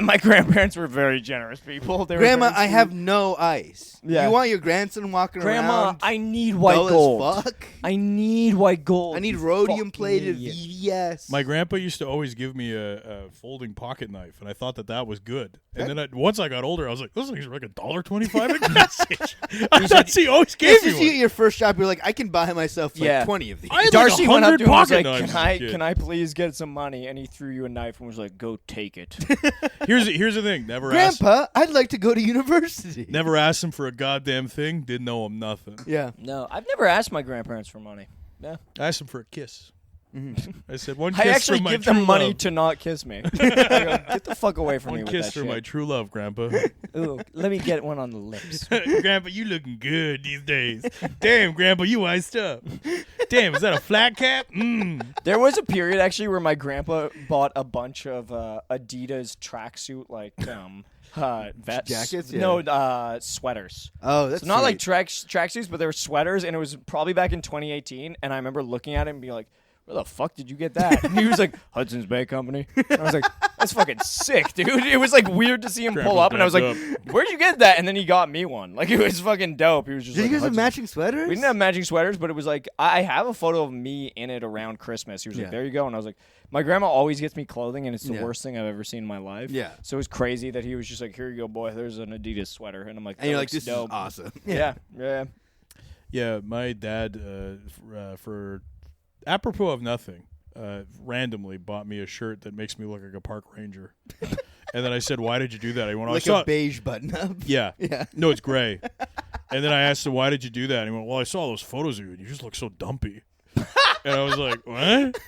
my grandparents were very generous people. They were Grandma, very I sweet. have no ice. Yeah. You want your grandson walking Grandma, around? I need white dull as gold. fuck? I need white gold. I need you rhodium fucking plated idiot. VVS. My grandpa used to always give me a folding pocket knife, and I thought that was good. And then once I got older, I was like, those things are like $1.25 a message. I thought he always gave This me is you at one. your first job. You're like, I can buy myself like Yeah. 20 of these. I had Darcy like went up 100 to him and was pocket like, knives. "Can as a I kid. can I please get some money?" And he threw you a knife and was like, "Go take it." Here's the thing. Never Grandpa, I'd like to go to university. Never asked him for a goddamn thing. Didn't know him nothing. Yeah. No, I've never asked my grandparents for money. Yeah. I asked him for a kiss. I said, one I kiss actually from my give true them money love. to not kiss me. I go, get the fuck away from me One with kiss that for shit. my true love, Grandpa. Ooh, let me get one on the lips. Grandpa, you looking good these days. Damn, Grandpa, you iced up. Damn, is that a flat cap? There was a period actually where my grandpa bought a bunch of Adidas tracksuit vets. Jackets? No, sweaters. Oh, that's So not like sweet. tracksuits, but they were sweaters, and it was probably back in 2018. And I remember looking at it and being like, "Where the fuck did you get that?" And he was like, "Hudson's Bay Company." And I was like, "That's fucking sick, dude." It was like weird to see him pull Grandpa's up, and I was like, backed "Where'd you get that?" And then he got me one. Like it was fucking dope. He was just Did like, you guys have "Hudson's-" matching sweaters? We didn't have matching sweaters, but it was like I have a photo of me in it around Christmas. He was Yeah. like, "There you go," and I was like, "My grandma always gets me clothing, and it's the Yeah. worst thing I've ever seen in my life." Yeah. So it was crazy that he was just like, "Here you go, boy. There's an Adidas sweater," and I'm like, And you're like, "That this looks dope." is awesome. Yeah, yeah. Yeah, my dad, for apropos of nothing, randomly bought me a shirt that makes me look like a park ranger. And then I said, "Why did you do that?" He went, Like "I saw a beige button up. Yeah. Yeah. No, it's gray. And then I asked him, "Why did you do that?" And he went, "Well, I saw those photos of you, and you just look so dumpy." And I was like, "What?"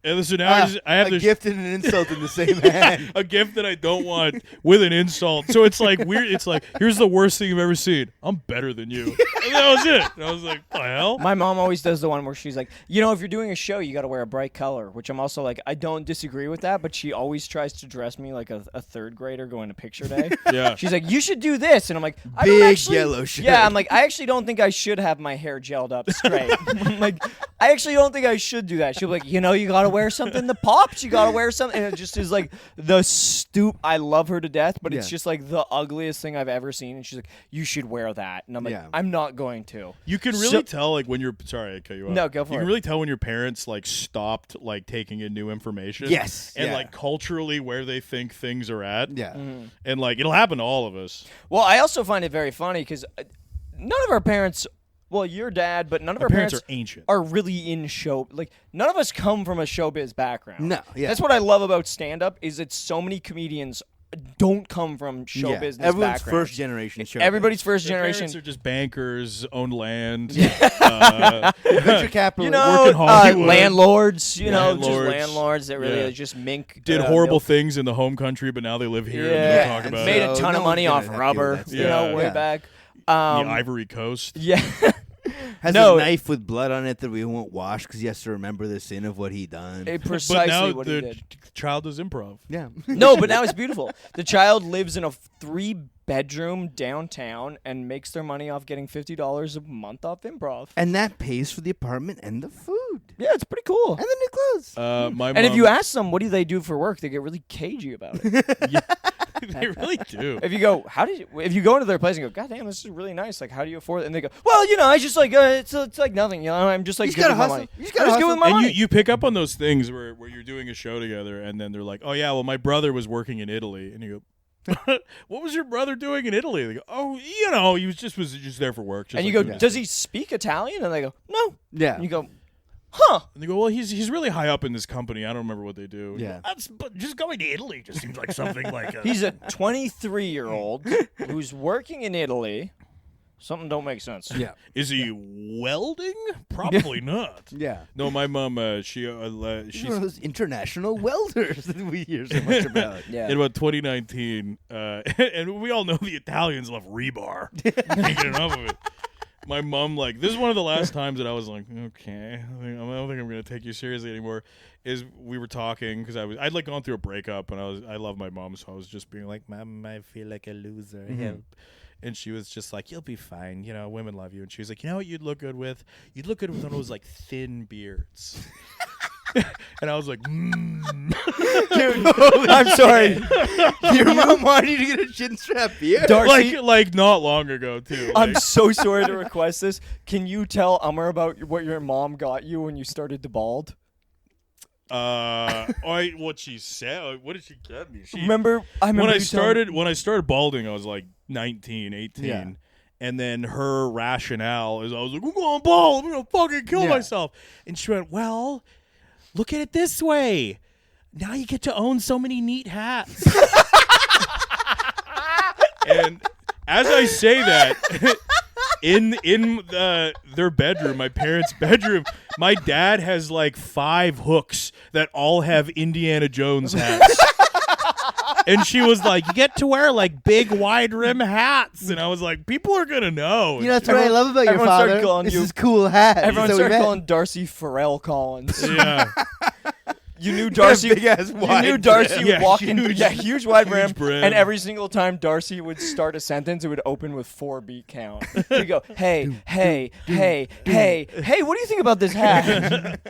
And so now I have a this gift and an insult in the same hand. a gift that I don't want with an insult. So it's like weird. It's like, here's the worst thing you've ever seen. I'm better than you. And that was it. And I was like, the hell? My mom always does the one where she's like, if you're doing a show, you got to wear a bright color, which I'm also like, I don't disagree with that, but she always tries to dress me like a third grader going to picture day. Yeah. She's like, you should do this. And I'm like, I don't Big actually, yellow shirt. Yeah, I'm like, I actually don't think I should have my hair gelled up straight. I'm like, I actually don't think I should do that. She'll be like, you got to wear something that pops. You got to wear something. And it just is like the I love her to death, but it's Yeah. just like the ugliest thing I've ever seen. And she's like, you should wear that. And I'm like, Yeah. I'm not going to. You can really tell, like, when you're sorry, I cut you off. No, go for You it. can really tell when your parents like stopped like taking in new information. Yes, And yeah. like culturally where they think things are at. Yeah. And like it'll happen to all of us. Well, I also find it very funny because none of our parents, well, your dad, but none of our Parents are ancient. are really in show. Like, none of us come from a showbiz background. No, yeah. That's what I love about stand-up is that so many comedians don't come from show Yeah. business Everyone's backgrounds. first generation show. Everybody's first Their generation. parents are just bankers, own land. venture capital. You work in know, Hollywood. landlords. Just Landlords. landlords that really Yeah. just mink. Did horrible things in the home country, but now they live here and Yeah, they talk and about made it. a So ton no of money one's off gonna rubber. have to do You that know, stuff. way Yeah. back. The Ivory Coast. Yeah. Has No. a knife with blood on it that we won't wash because he has to remember the sin of what he done. Precisely But now what he the did. child does improv. yeah. No, but now it's beautiful. The child lives in a 3-bedroom downtown and makes their money off getting $50 a month off improv. And that pays for the apartment and the food. Yeah, it's pretty cool. And the new clothes. My And if mom- you ask them, what do they do for work? They get really cagey about it. they really do. If you go, if you go into their place and go, God damn, this is really nice. Like, how do you afford it? And they go, well, I just like, it's like nothing. I'm just like, You just good gotta with my hustle. money. You just I'm gotta just good hustle. with my And money. you pick up on those things where you're doing a show together, and then they're like, "Oh yeah, well my brother was working in Italy," and you go, "What was your brother doing in Italy?" They go, "Oh, he was just there for work." Just And you like go, doing does his he speak Italian? And they go, no. Yeah. And you go, huh. thing." And they go, "Well, he's really high up in this company. I don't remember what they do." And you Yeah. go, but just going to Italy just seems like something like a He's a 23-year-old who's working in Italy. Something don't make sense. Yeah. Is he welding? Probably not. Yeah. No, my mom, She's she's one of those international welders that we hear so much about. Yeah. in about 2019, and we all know the Italians love rebar. Can't get enough of it. My mom, like, this is one of the last times that I was like, okay, I don't think I'm gonna take you seriously anymore. Is we were talking because I'd like gone through a breakup, and I love my mom, so I was just being like, Mom, I feel like a loser. Help. And she was just like, you'll be fine. Women love you. And she was like, you know what you'd look good with? You'd look good with one of those, like, thin beards. And I was like, I'm sorry. Your mom wanted you to get a chin strap beard. Darcy, like not long ago, too. I'm Like, so sorry to request this. Can you tell Umar about what your mom got you when you started to bald? what she said? What did she get me? I remember when I you telling- started balding, I was like 19, 18. Yeah. And then her rationale is I was like, I'm going bald. I'm going to fucking kill Yeah. myself. And she went, well, look at it this way. Now you get to own so many neat hats. And as I say that, in their bedroom, my parents' bedroom, my dad has like 5 hooks that all have Indiana Jones hats. And she was like, you get to wear like big wide rim hats. And I was like, people are going to know. You know, that's what I love about your everyone started father. calling This you- is cool hat. Everyone So we started met. calling Darcy Pharrell Collins. Yeah. You knew Darcy. big-ass You wide knew Darcy brim. would Yeah, walk in. huge- Yeah, huge wide brim. huge brim. And every single time Darcy would start a sentence, it would open with 4-beat count. He'd go, hey, hey, hey, hey, hey, what do you think about this hat?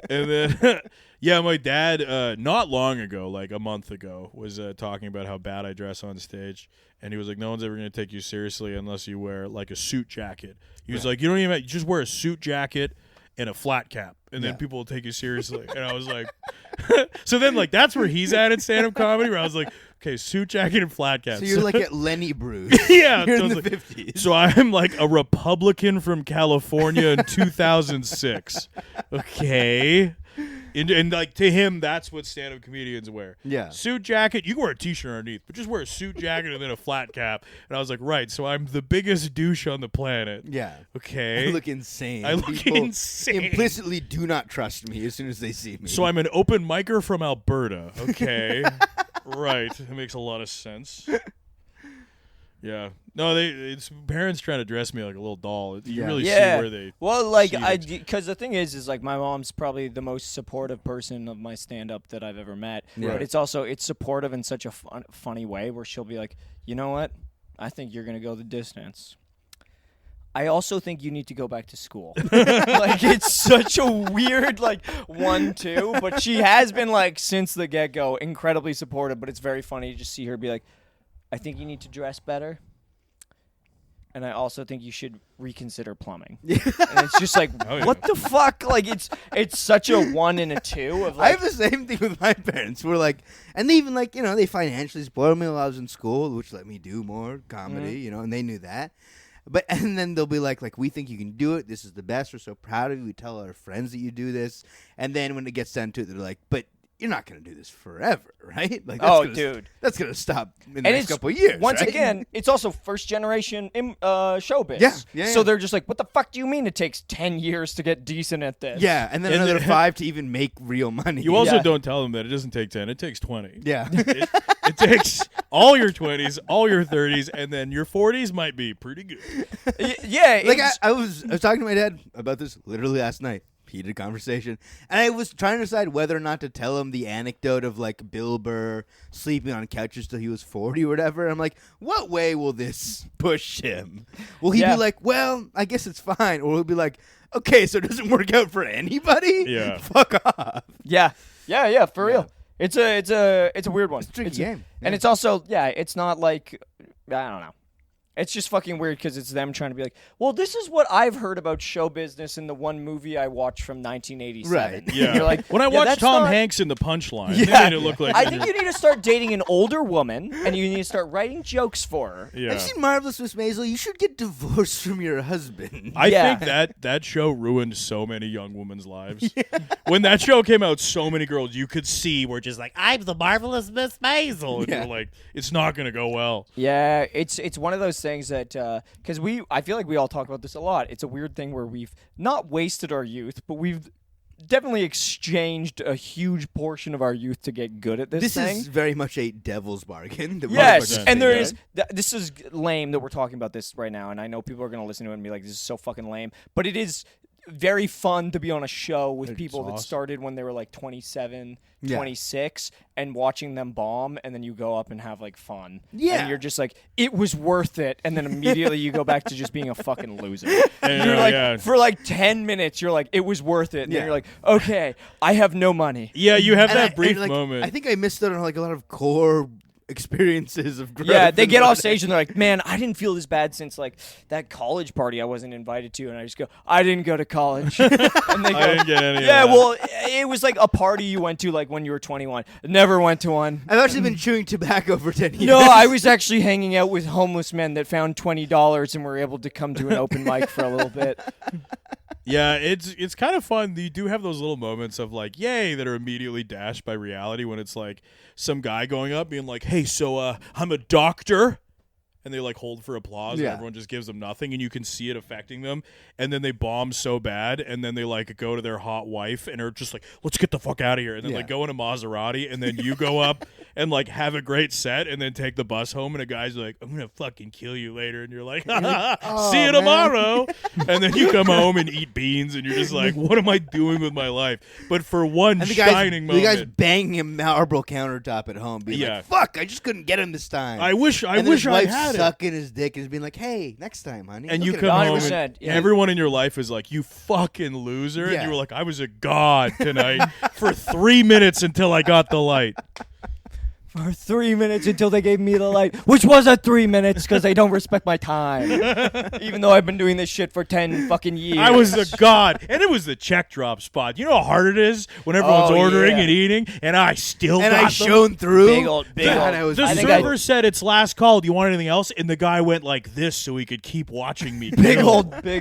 And then, yeah, my dad, not long ago, like a month ago, was talking about how bad I dress on stage. And he was like, no one's ever going to take you seriously unless you wear like a suit jacket. He was like, you don't even you just wear a suit jacket and a flat cap, and then people will take you seriously. And I was like, so then like that's where he's at in stand-up comedy, where I was like, okay, suit jacket and flat cap. So you're like at Lenny Bruce. yeah, You're so in I the was like- 50s. So I'm like a Republican from California in 2006. Okay. And like to him, that's what stand-up comedians wear. Yeah. Suit jacket. You can wear a t-shirt underneath, but just wear a suit jacket and then a flat cap. And I was like, right. So I'm the biggest douche on the planet. Yeah. Okay. I look insane. I look People insane. implicitly do not trust me as soon as they see me. So I'm an open micer from Alberta. Okay. Right. That makes a lot of sense. Yeah. No, it's parents trying to dress me like a little doll. You Yeah. really Yeah. see where they. Well, like, see it. because the thing is like my mom's probably the most supportive person of my stand-up that I've ever met. Yeah. But it's supportive in such a funny way where she'll be like, you know what? I think you're gonna go the distance. I also think you need to go back to school. Like, it's such a weird, like, 1-2. But she has been, like, since the get-go, incredibly supportive. But it's very funny to just see her be like, I think you need to dress better. And I also think you should reconsider plumbing. And it's just like, Oh, yeah. what the fuck? Like, it's such a 1 and a 2 of, I like, have the same thing with my parents. We're like, and they even like, they financially supported me while I was in school, which let me do more comedy, and they knew that. But and then they'll be like, we think you can do it. This is the best. We're so proud of you. We tell our friends that you do this. And then when it gets down to it, they're like, but you're not going to do this forever, right? Like, Oh, gonna, dude. that's going to stop in the And next it's, couple of years. once right? again, it's also first generation showbiz. Yeah, So yeah. they're just like, what the fuck do you mean it takes 10 years to get decent at this? yeah, and then And another then- 5 to even make real money. You also Yeah. don't tell them that it doesn't take 10. It takes 20. yeah. It takes all your 20s, all your 30s, and then your 40s might be pretty good. Yeah. Like it's- I was talking to my dad about this literally last night. Heated conversation, and I was trying to decide whether or not to tell him the anecdote of like Bill Burr sleeping on couches till he was 40 or whatever. I'm like, what way will this push him? Will he Yeah. be like, well, I guess it's fine, or will he be like, okay, so it doesn't work out for anybody? Yeah. Fuck off. Yeah, for real. It's a weird one. It's a tricky game. And Yeah. it's also it's not like I don't know. It's just fucking weird because it's them trying to be like, well, this is what I've heard about show business in the one movie I watched from 1987. Right. Yeah. You're like, when I yeah, watched that's Tom not- Hanks in The Punchline, Yeah. they made it look like I think you need to start dating an older woman and you need to start writing jokes for her. Yeah. Have you seen Marvelous Miss Maisel? You should get divorced from your husband. I Yeah. think that show ruined so many young women's lives. When that show came out, so many girls you could see were just like, I'm the marvelous Miss Maisel. And Yeah. you're like, it's not going to go well. Yeah, it's one of those things that because I feel like we all talk about this a lot. It's a weird thing where we've not wasted our youth, but we've definitely exchanged a huge portion of our youth to get good at this thing. is very much a devil's bargain. that Yes, motherfuckers and there think, is. This is lame that we're talking about this right now, and I know people are going to listen to it and be like, "This is so fucking lame," but it is very fun to be on a show with people that awesome. started when they were like 27, Yeah. 26, and watching them bomb, and then you go up and have like fun. Yeah. and you're just like, it was worth it, and then immediately you go back to just being a fucking loser. And You're like, yeah. for like 10 minutes, you're like, it was worth it, and Yeah. then you're like, okay, I have no money. Yeah, you have And that I- brief and, like, moment. I think I missed out on like a lot of core experiences of growth. Yeah, they and get off whatnot. stage and they're like, "Man, I didn't feel this bad since like that college party I wasn't invited to," and I just go, "I didn't go to college," and they go, I didn't get any of "Yeah, that. well, it was like a party you went to like when you were 21. Never went to one." I've actually been chewing tobacco for 10 years. No, I was actually hanging out with homeless men that found $20 and were able to come to an open mic for a little bit. Yeah, it's kind of fun. You do have those little moments of like, yay, that are immediately dashed by reality when it's like some guy going up being like, hey, so I'm a doctor. and they like hold for applause and Yeah. everyone just gives them nothing and you can see it affecting them, and then they bomb so bad and then they like go to their hot wife and are just like, let's get the fuck out of here, and then Yeah. like go in a Maserati, and then you go up and like have a great set and then take the bus home, and a guy's like, I'm gonna fucking kill you later, and you're like, "Oh, see you man." tomorrow. And then you come home and eat beans and you're just like, what am I doing with my life? But for one And shining the moment, guy's banging a marble countertop at home, being Yeah. like, "Fuck! I just couldn't get him this time." I wish and then his I wife's had it. sucking his dick and being like, "Hey, next time, honey." And look you at come it." home 100%, and yeah. everyone in your life is like, you fucking loser. And Yeah. you were like, I was a god tonight for 3 minutes until I got the light. For 3 minutes until they gave me the light, which was at 3 minutes because they don't respect my time. Even though I've been doing this shit for 10 fucking years. I was a god. And it was the check drop spot. You know how hard it is when everyone's Oh, ordering yeah. and eating, and I still And got I them? shone through. Big old. God, I was The I think server said it's last call. Do you want anything else? And the guy went like this so he could keep watching me. Big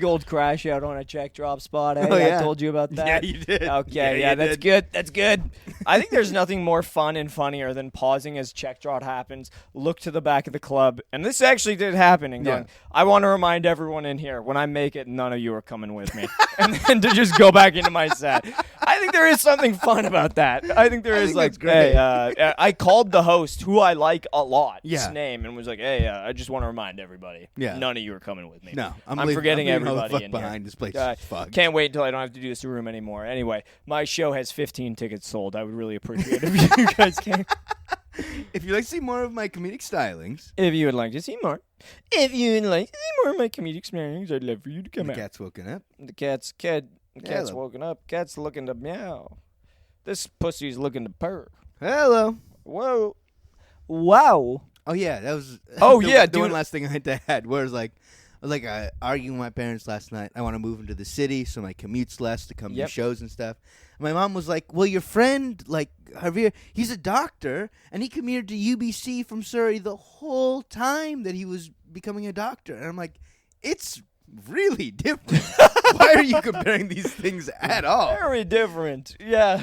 old crash out on a check drop spot. Eh? Oh, yeah. I told you about that. Yeah, you did. Okay, Yeah, you that's did. good. That's good. I think there's nothing more fun and funnier than pausing as check drop happens, look to the back of the club, and this actually did happen, and going, I want to remind everyone in here, when I make it, none of you are coming with me. And then to just go back into my set. I think there is something fun about that. I think there is think like, that's great. hey, I called the host, who I like a lot, Yeah. his name, and was like, hey, I just want to remind everybody, Yeah. none of you are coming with me. No, I'm leaving- forgetting leaving all the everybody fuck in here. behind. This place Uh, is fucked. Can't wait until I don't have to do this room anymore. Anyway, my show has 15 tickets sold. I would really appreciate it if you guys came. If you'd like to see more of my comedic stylings, If you would like to see more. If you would like to see more of my comedic stylings, I'd love for you to come the out. cat's woken up. The cat's Hello. woken up. Cat's looking to meow. This pussy's looking to purr. Hello. Whoa. Wow. Oh yeah, that was. Oh, the, yeah, the one dude. last thing I had was like, arguing with my parents last night. I want to move into the city, so my commute's less to come Yep. to shows and stuff. And my mom was like, "Well, your friend, like Javier, he's a doctor, and he commuted to UBC from Surrey the whole time that he was becoming a doctor." And I'm like, "It's really different. Why are you comparing these things at all? Very different. Yeah.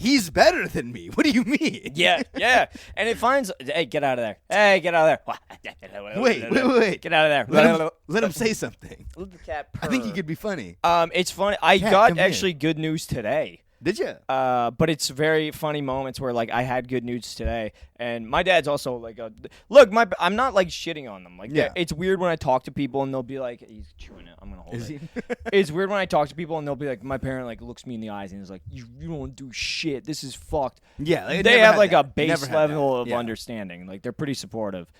He's better than me. What do you mean?" Yeah, yeah. And it finds, hey, get out of there. Hey, get out of there. Wait. Get out of Let there. him, let him say something. Let the cat purr. I think he could be funny. It's funny. I Cat, got come here. actually good news today. Did you? But it's very funny moments where like I had good news today, and my dad's also like look. I'm not like shitting on them. Like Yeah. it's weird when I talk to people and they'll be like, he's chewing it. I'm gonna hold Is it. he? It's weird when I talk to people and they'll be like, my parent like looks me in the eyes and is like, you don't do shit. This is fucked. Yeah, They never have had like that. a base Never had level that. of Yeah. understanding. Like they're pretty supportive,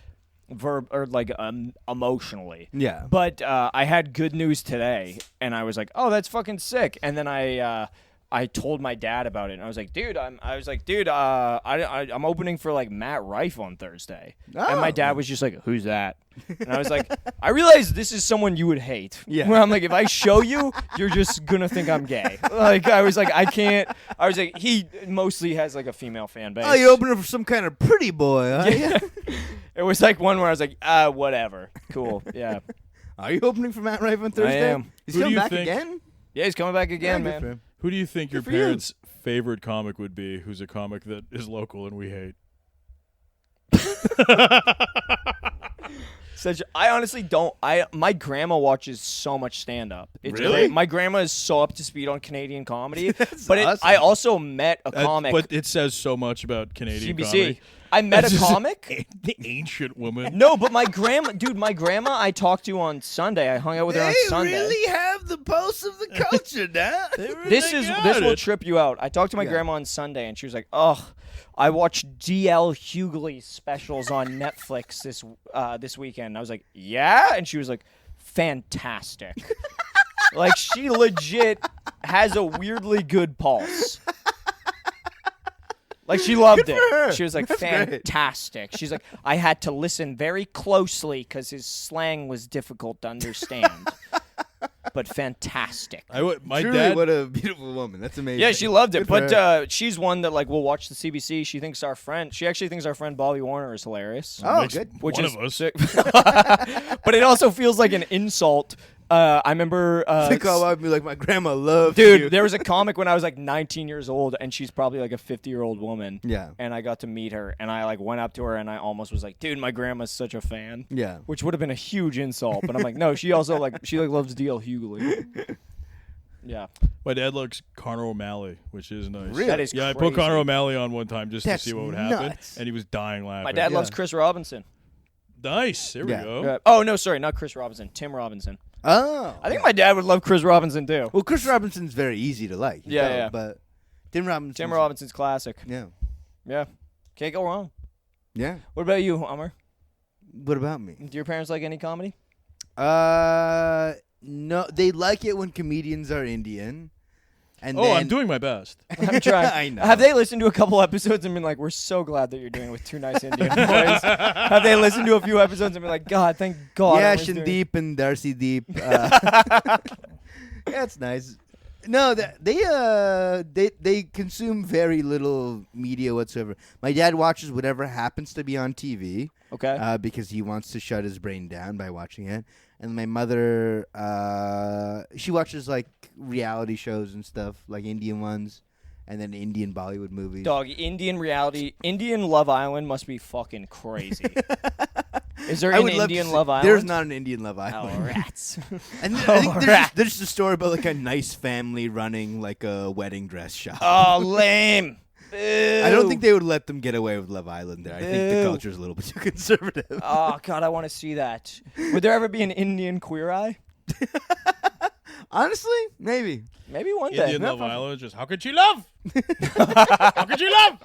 emotionally. Yeah. But I had good news today, and I was like, "Oh, that's fucking sick." And then I told my dad about it, and I was like, "Dude, I'm opening for like Matt Rife on Thursday." And my Oh. dad was just like, "Who's that?" And I was like, "I realize this is someone you would hate." Yeah. Where I'm like, if I show you, you're just gonna think I'm gay. Like I was like, I can't. I was like, he mostly has like a female fan base. Oh, you opening for some kind of pretty boy, huh? Yeah. It was like one where I was like, whatever, cool, yeah. Are you opening for Matt Rife on Thursday? am. He's Who do coming you back think- again? Yeah, he's coming back again, Yeah, good for man. him. Who do you think your for you. parents' favorite comic would be who's a comic that is local and we hate? I honestly don't. My grandma watches so much stand up. It's Really? great. My grandma is so up to speed on Canadian comedy. but awesome. I also met a comic. But it says so much about Canadian CBC. comedy. I met That's a just comic. The ancient woman. No, but my grandma I talked to on Sunday. I hung out with her on Sunday. have the pulse of the culture now. This got will it. trip you out. I talked to my Yeah. grandma on Sunday, and she was like, "Oh, I watched D.L. Hughley's specials on Netflix this weekend." I was like, "Yeah," and she was like, "Fantastic." Like she legit has a weirdly good pulse. Like she loved Good it. for her. She was like, That's great. fantastic. She's like, I had to listen very closely because his slang was difficult to understand. But fantastic. My Truly, dad. what a beautiful woman. That's amazing. Yeah, she loved it. Good for But her. she's one that like will watch the CBC. She actually thinks our friend Bobby Warner is hilarious. Oh, makes good. Which one is of us. sick. But it also feels like an insult I remember. They call out and be like, my grandma loves Dude, you. there was a comic when I was like 19 years old, and she's probably like a 50-year-old woman. Yeah. And I got to meet her, and I like went up to her, and I almost was like, "Dude, my grandma's such a fan." Yeah. Which would have been a huge insult, but I'm like, no, she also like loves D.L. Hughley. Yeah, My dad likes Conor O'Malley, which is nice. Really? that is Yeah, I crazy. put Conor O'Malley on one time just That's to see what would happen, nuts. and he was dying laughing. My dad Yeah. loves Chris Robinson. Nice. There Yeah. we go. Oh no, sorry, not Chris Robinson. Tim Robinson. Oh. I think my dad would love Chris Robinson too. Well, Chris Robinson's very easy to like. Yeah, yeah. But Tim Robinson. Tim Robinson's classic. Yeah. Yeah, can't go wrong. Yeah. What about you, Hummer? What about me? Do your parents like any comedy? No, they like it when comedians are Indian. And Oh, then, I'm doing my best. I'm trying. I know. Have they listened to a couple episodes and been like, "We're so glad that you're doing it with two nice Indian boys"? Have they listened to a few episodes and been like, "God, thank God"? Yeah, I was doing it." Shandeep and Darcy Deep. Yeah, it's nice. No, they consume very little media whatsoever. My dad watches whatever happens to be on TV Okay. because he wants to shut his brain down by watching it. And my mother, she watches like reality shows and stuff, like Indian ones, and then Indian Bollywood movies. Dog, Indian reality, Indian Love Island must be fucking crazy. Is there I an would love to Indian see- Love Island? There's not an Indian Love Oh, Island. rats. And I think Oh, there's a story about like a nice family running like a wedding dress shop. Oh, lame. I don't think they would let them get away with Love Island there. I think the Ew. culture is a little bit too conservative. Oh, God, I want to see that. Would there ever be an Indian Queer Eye? Honestly, maybe. Maybe one day. Indian Love Island is just, how could she love? How could she love?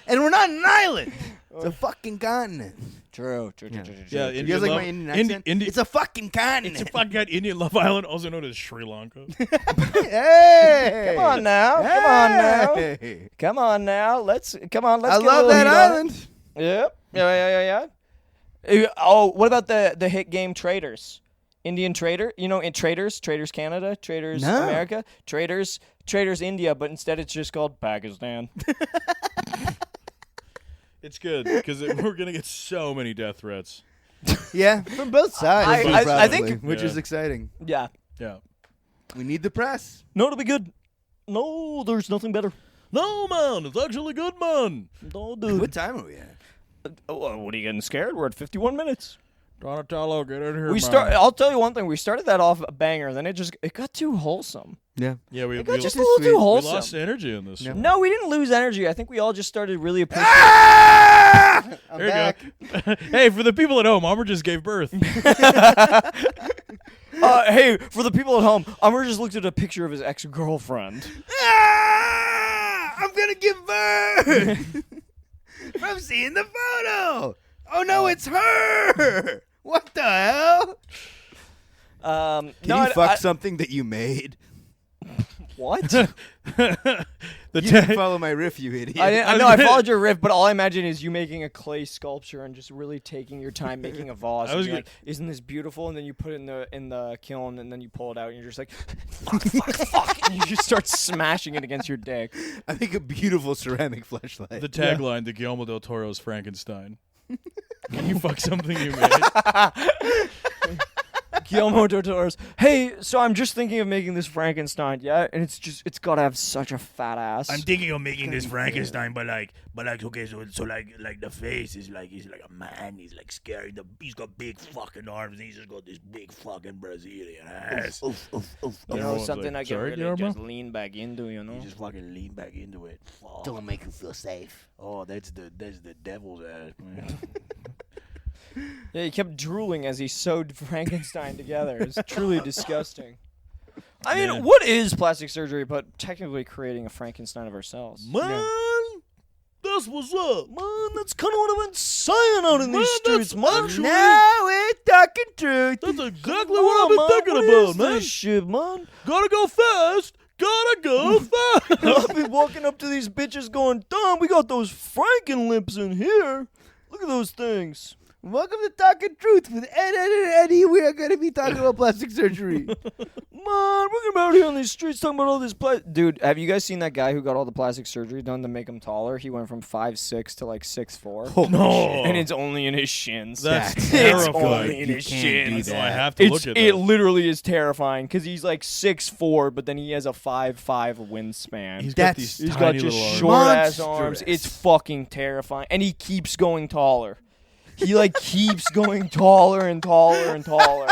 And we're not an island. It's a fucking continent. True. Yeah, You Indian guys like Love, my Indian accent? Indi- It's a fucking continent. it's a fucking Indian Love Island, also known as Sri Lanka. Hey! Come on now. Come on now. Hey! Come on now. Let's I get a love little that heat on it. island. Yep. Yeah. Oh, what about the hit game Traders? Indian Trader? You know, in Traders Canada, Traders No. America, Traders India, but instead it's just called Pakistan. It's good because we're gonna get so many death threats. Yeah, from both sides. I think- probably, which Yeah. is exciting. Yeah. Yeah. We need the press. No, it'll be good. No, there's nothing better. No, man, it's actually good, man. No, dude. What time are we at? What are you getting scared? We're at 51 minutes. Donatello, get in here, We man. start. I'll tell you one thing. We started that off a banger, then it got too wholesome. Yeah. Yeah, we It got just a This little is too sweet. we wholesome. lost energy in this. Yeah. No, we didn't lose energy. I think we all just started really appreciating. Ah! I'm There back. you go. Hey, for the people at home, Amr just gave birth. Hey, for the people at home, Amr just looked at a picture of his ex-girlfriend. Ah! I'm gonna give birth from seeing the photo. Oh no, it's her. What the hell? Can Can you fuck something that you made? What? The You te- didn't follow my riff, you idiot. I know I followed your riff, but all I imagine is you making a clay sculpture and just really taking your time making a vase. I And was being gonna- like, isn't this beautiful? And then you put it in the kiln, and then you pull it out, and you're just like, fuck, and you just start smashing it against your dick. I think a beautiful ceramic fleshlight. the tagline to Guillermo del Toro's Frankenstein. Can you fuck something you made? Guillermo del Toro's. Hey, so I'm just thinking of making this Frankenstein, yeah, and it's gotta have such a fat ass. I'm thinking of making this Frankenstein, but like okay, so like the face is like he's like a man, he's like scary. He's got big fucking arms, and he's just got this big fucking Brazilian ass. you know, Everyone's something like, I can "Sorry, really Guillermo?" just lean back into, you know. You just fucking lean back into it. Fuck. Don't make him feel safe. Oh, that's the devil's ass, man. Yeah, he kept drooling as he sewed Frankenstein together. It's truly disgusting. I mean, Yeah. what is plastic surgery but technically creating a Frankenstein of ourselves? Man, that's what's up. Man, that's kind of what I've been saying out in Man, these streets, that's man. actually- Now we're talking truth. That's exactly what I've been thinking what about, is man. this shit, man? Gotta go fast. Gotta go fast. I've been walking up to these bitches going, damn, we got those Franken lips in here. Look at those things. Welcome to Talking Truth with Ed and Eddie. We are going to be talking about plastic surgery. come on, we're gonna be out here on these streets talking about all this dude, have you guys seen that guy who got all the plastic surgery done to make him taller? He went from 5'6" to like 6'4". No. And it's only in his shins. That's it's terrifying. only in You his can't do shins. that. I have to look at It that. literally is terrifying because he's like 6'4", but then he has a 5'5" wingspan. He's got That's- these He's got tiny just little arms. short ass Monstrous. arms. It's fucking terrifying. And he keeps going taller. He like keeps going taller and taller and taller.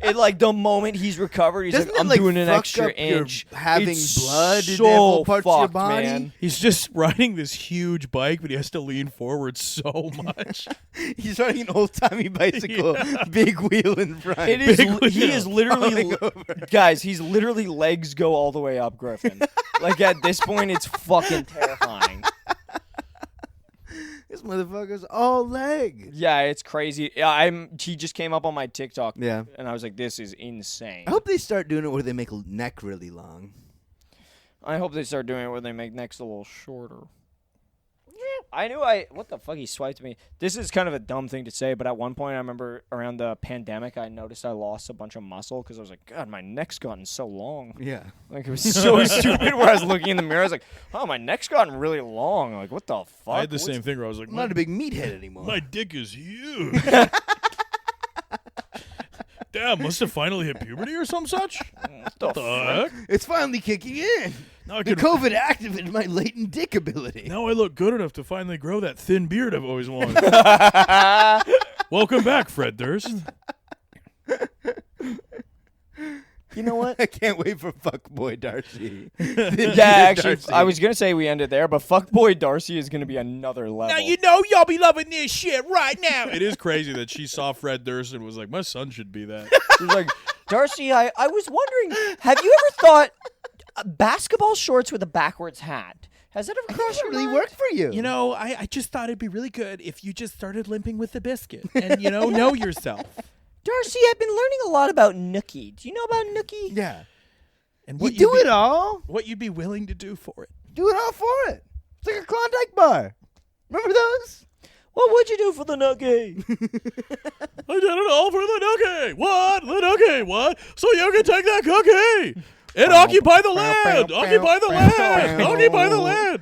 It like the moment he's recovered, he's Doesn't like, it, I'm like, doing an fuck extra up your inch. having It's blood in so all parts of your fucked, body? man. He's just riding this huge bike, but he has to lean forward so much. He's riding an old timey bicycle, big wheel in front. It is. Big He is literally, Falling guys. He's literally legs go all the way up, Griffin. Like at this point, it's fucking terrifying. This motherfucker's all leg. Yeah, it's crazy. Yeah, He just came up on my TikTok. Yeah. And I was like, this is insane. I hope they start doing it where they make neck really long. I hope they start doing it where they make necks a little shorter. I knew what the fuck, he swiped me. This is kind of a dumb thing to say, but at one point I remember around the pandemic I noticed I lost a bunch of muscle because I was like, God, my neck's gotten so long. Yeah. Like it was so stupid where I was looking in the mirror, I was like, oh, my neck's gotten really long. Like, what the fuck? I had the What's- same thing where I was like, I'm not a big meathead anymore. my dick is huge. Damn, must have finally hit puberty or some such. What the What the heck? It's finally kicking in. Now I The can. COVID activated my latent dick ability. Now I look good enough to finally grow that thin beard I've always wanted. Welcome back, Fred Durst. You know what? I can't wait for Fuckboy Darcy. Yeah, actually, I was going to say we ended there, but Fuckboy Darcy is going to be another level. Now you know y'all be loving this shit right now. It is crazy that she saw Fred Durst and was like, my son should be that. She was like, Darcy, I was wondering, have you ever thought basketball shorts with a backwards hat? Has that ever crossed your really mind? worked for you. You know, I just thought it'd be really good if you just started limping with the biscuit and, know yourself. Darcy, I've been learning a lot about Nookie. Do you know about Nookie? Yeah. And You what do you'd be- it all. What you'd be willing to do for it. Do it all for it. It's like a Klondike bar. Remember those? What would you do for the Nookie? I did it all for the nookie. What? The nookie. What? So you can take that cookie and occupy the land. Occupy the land. Occupy the land.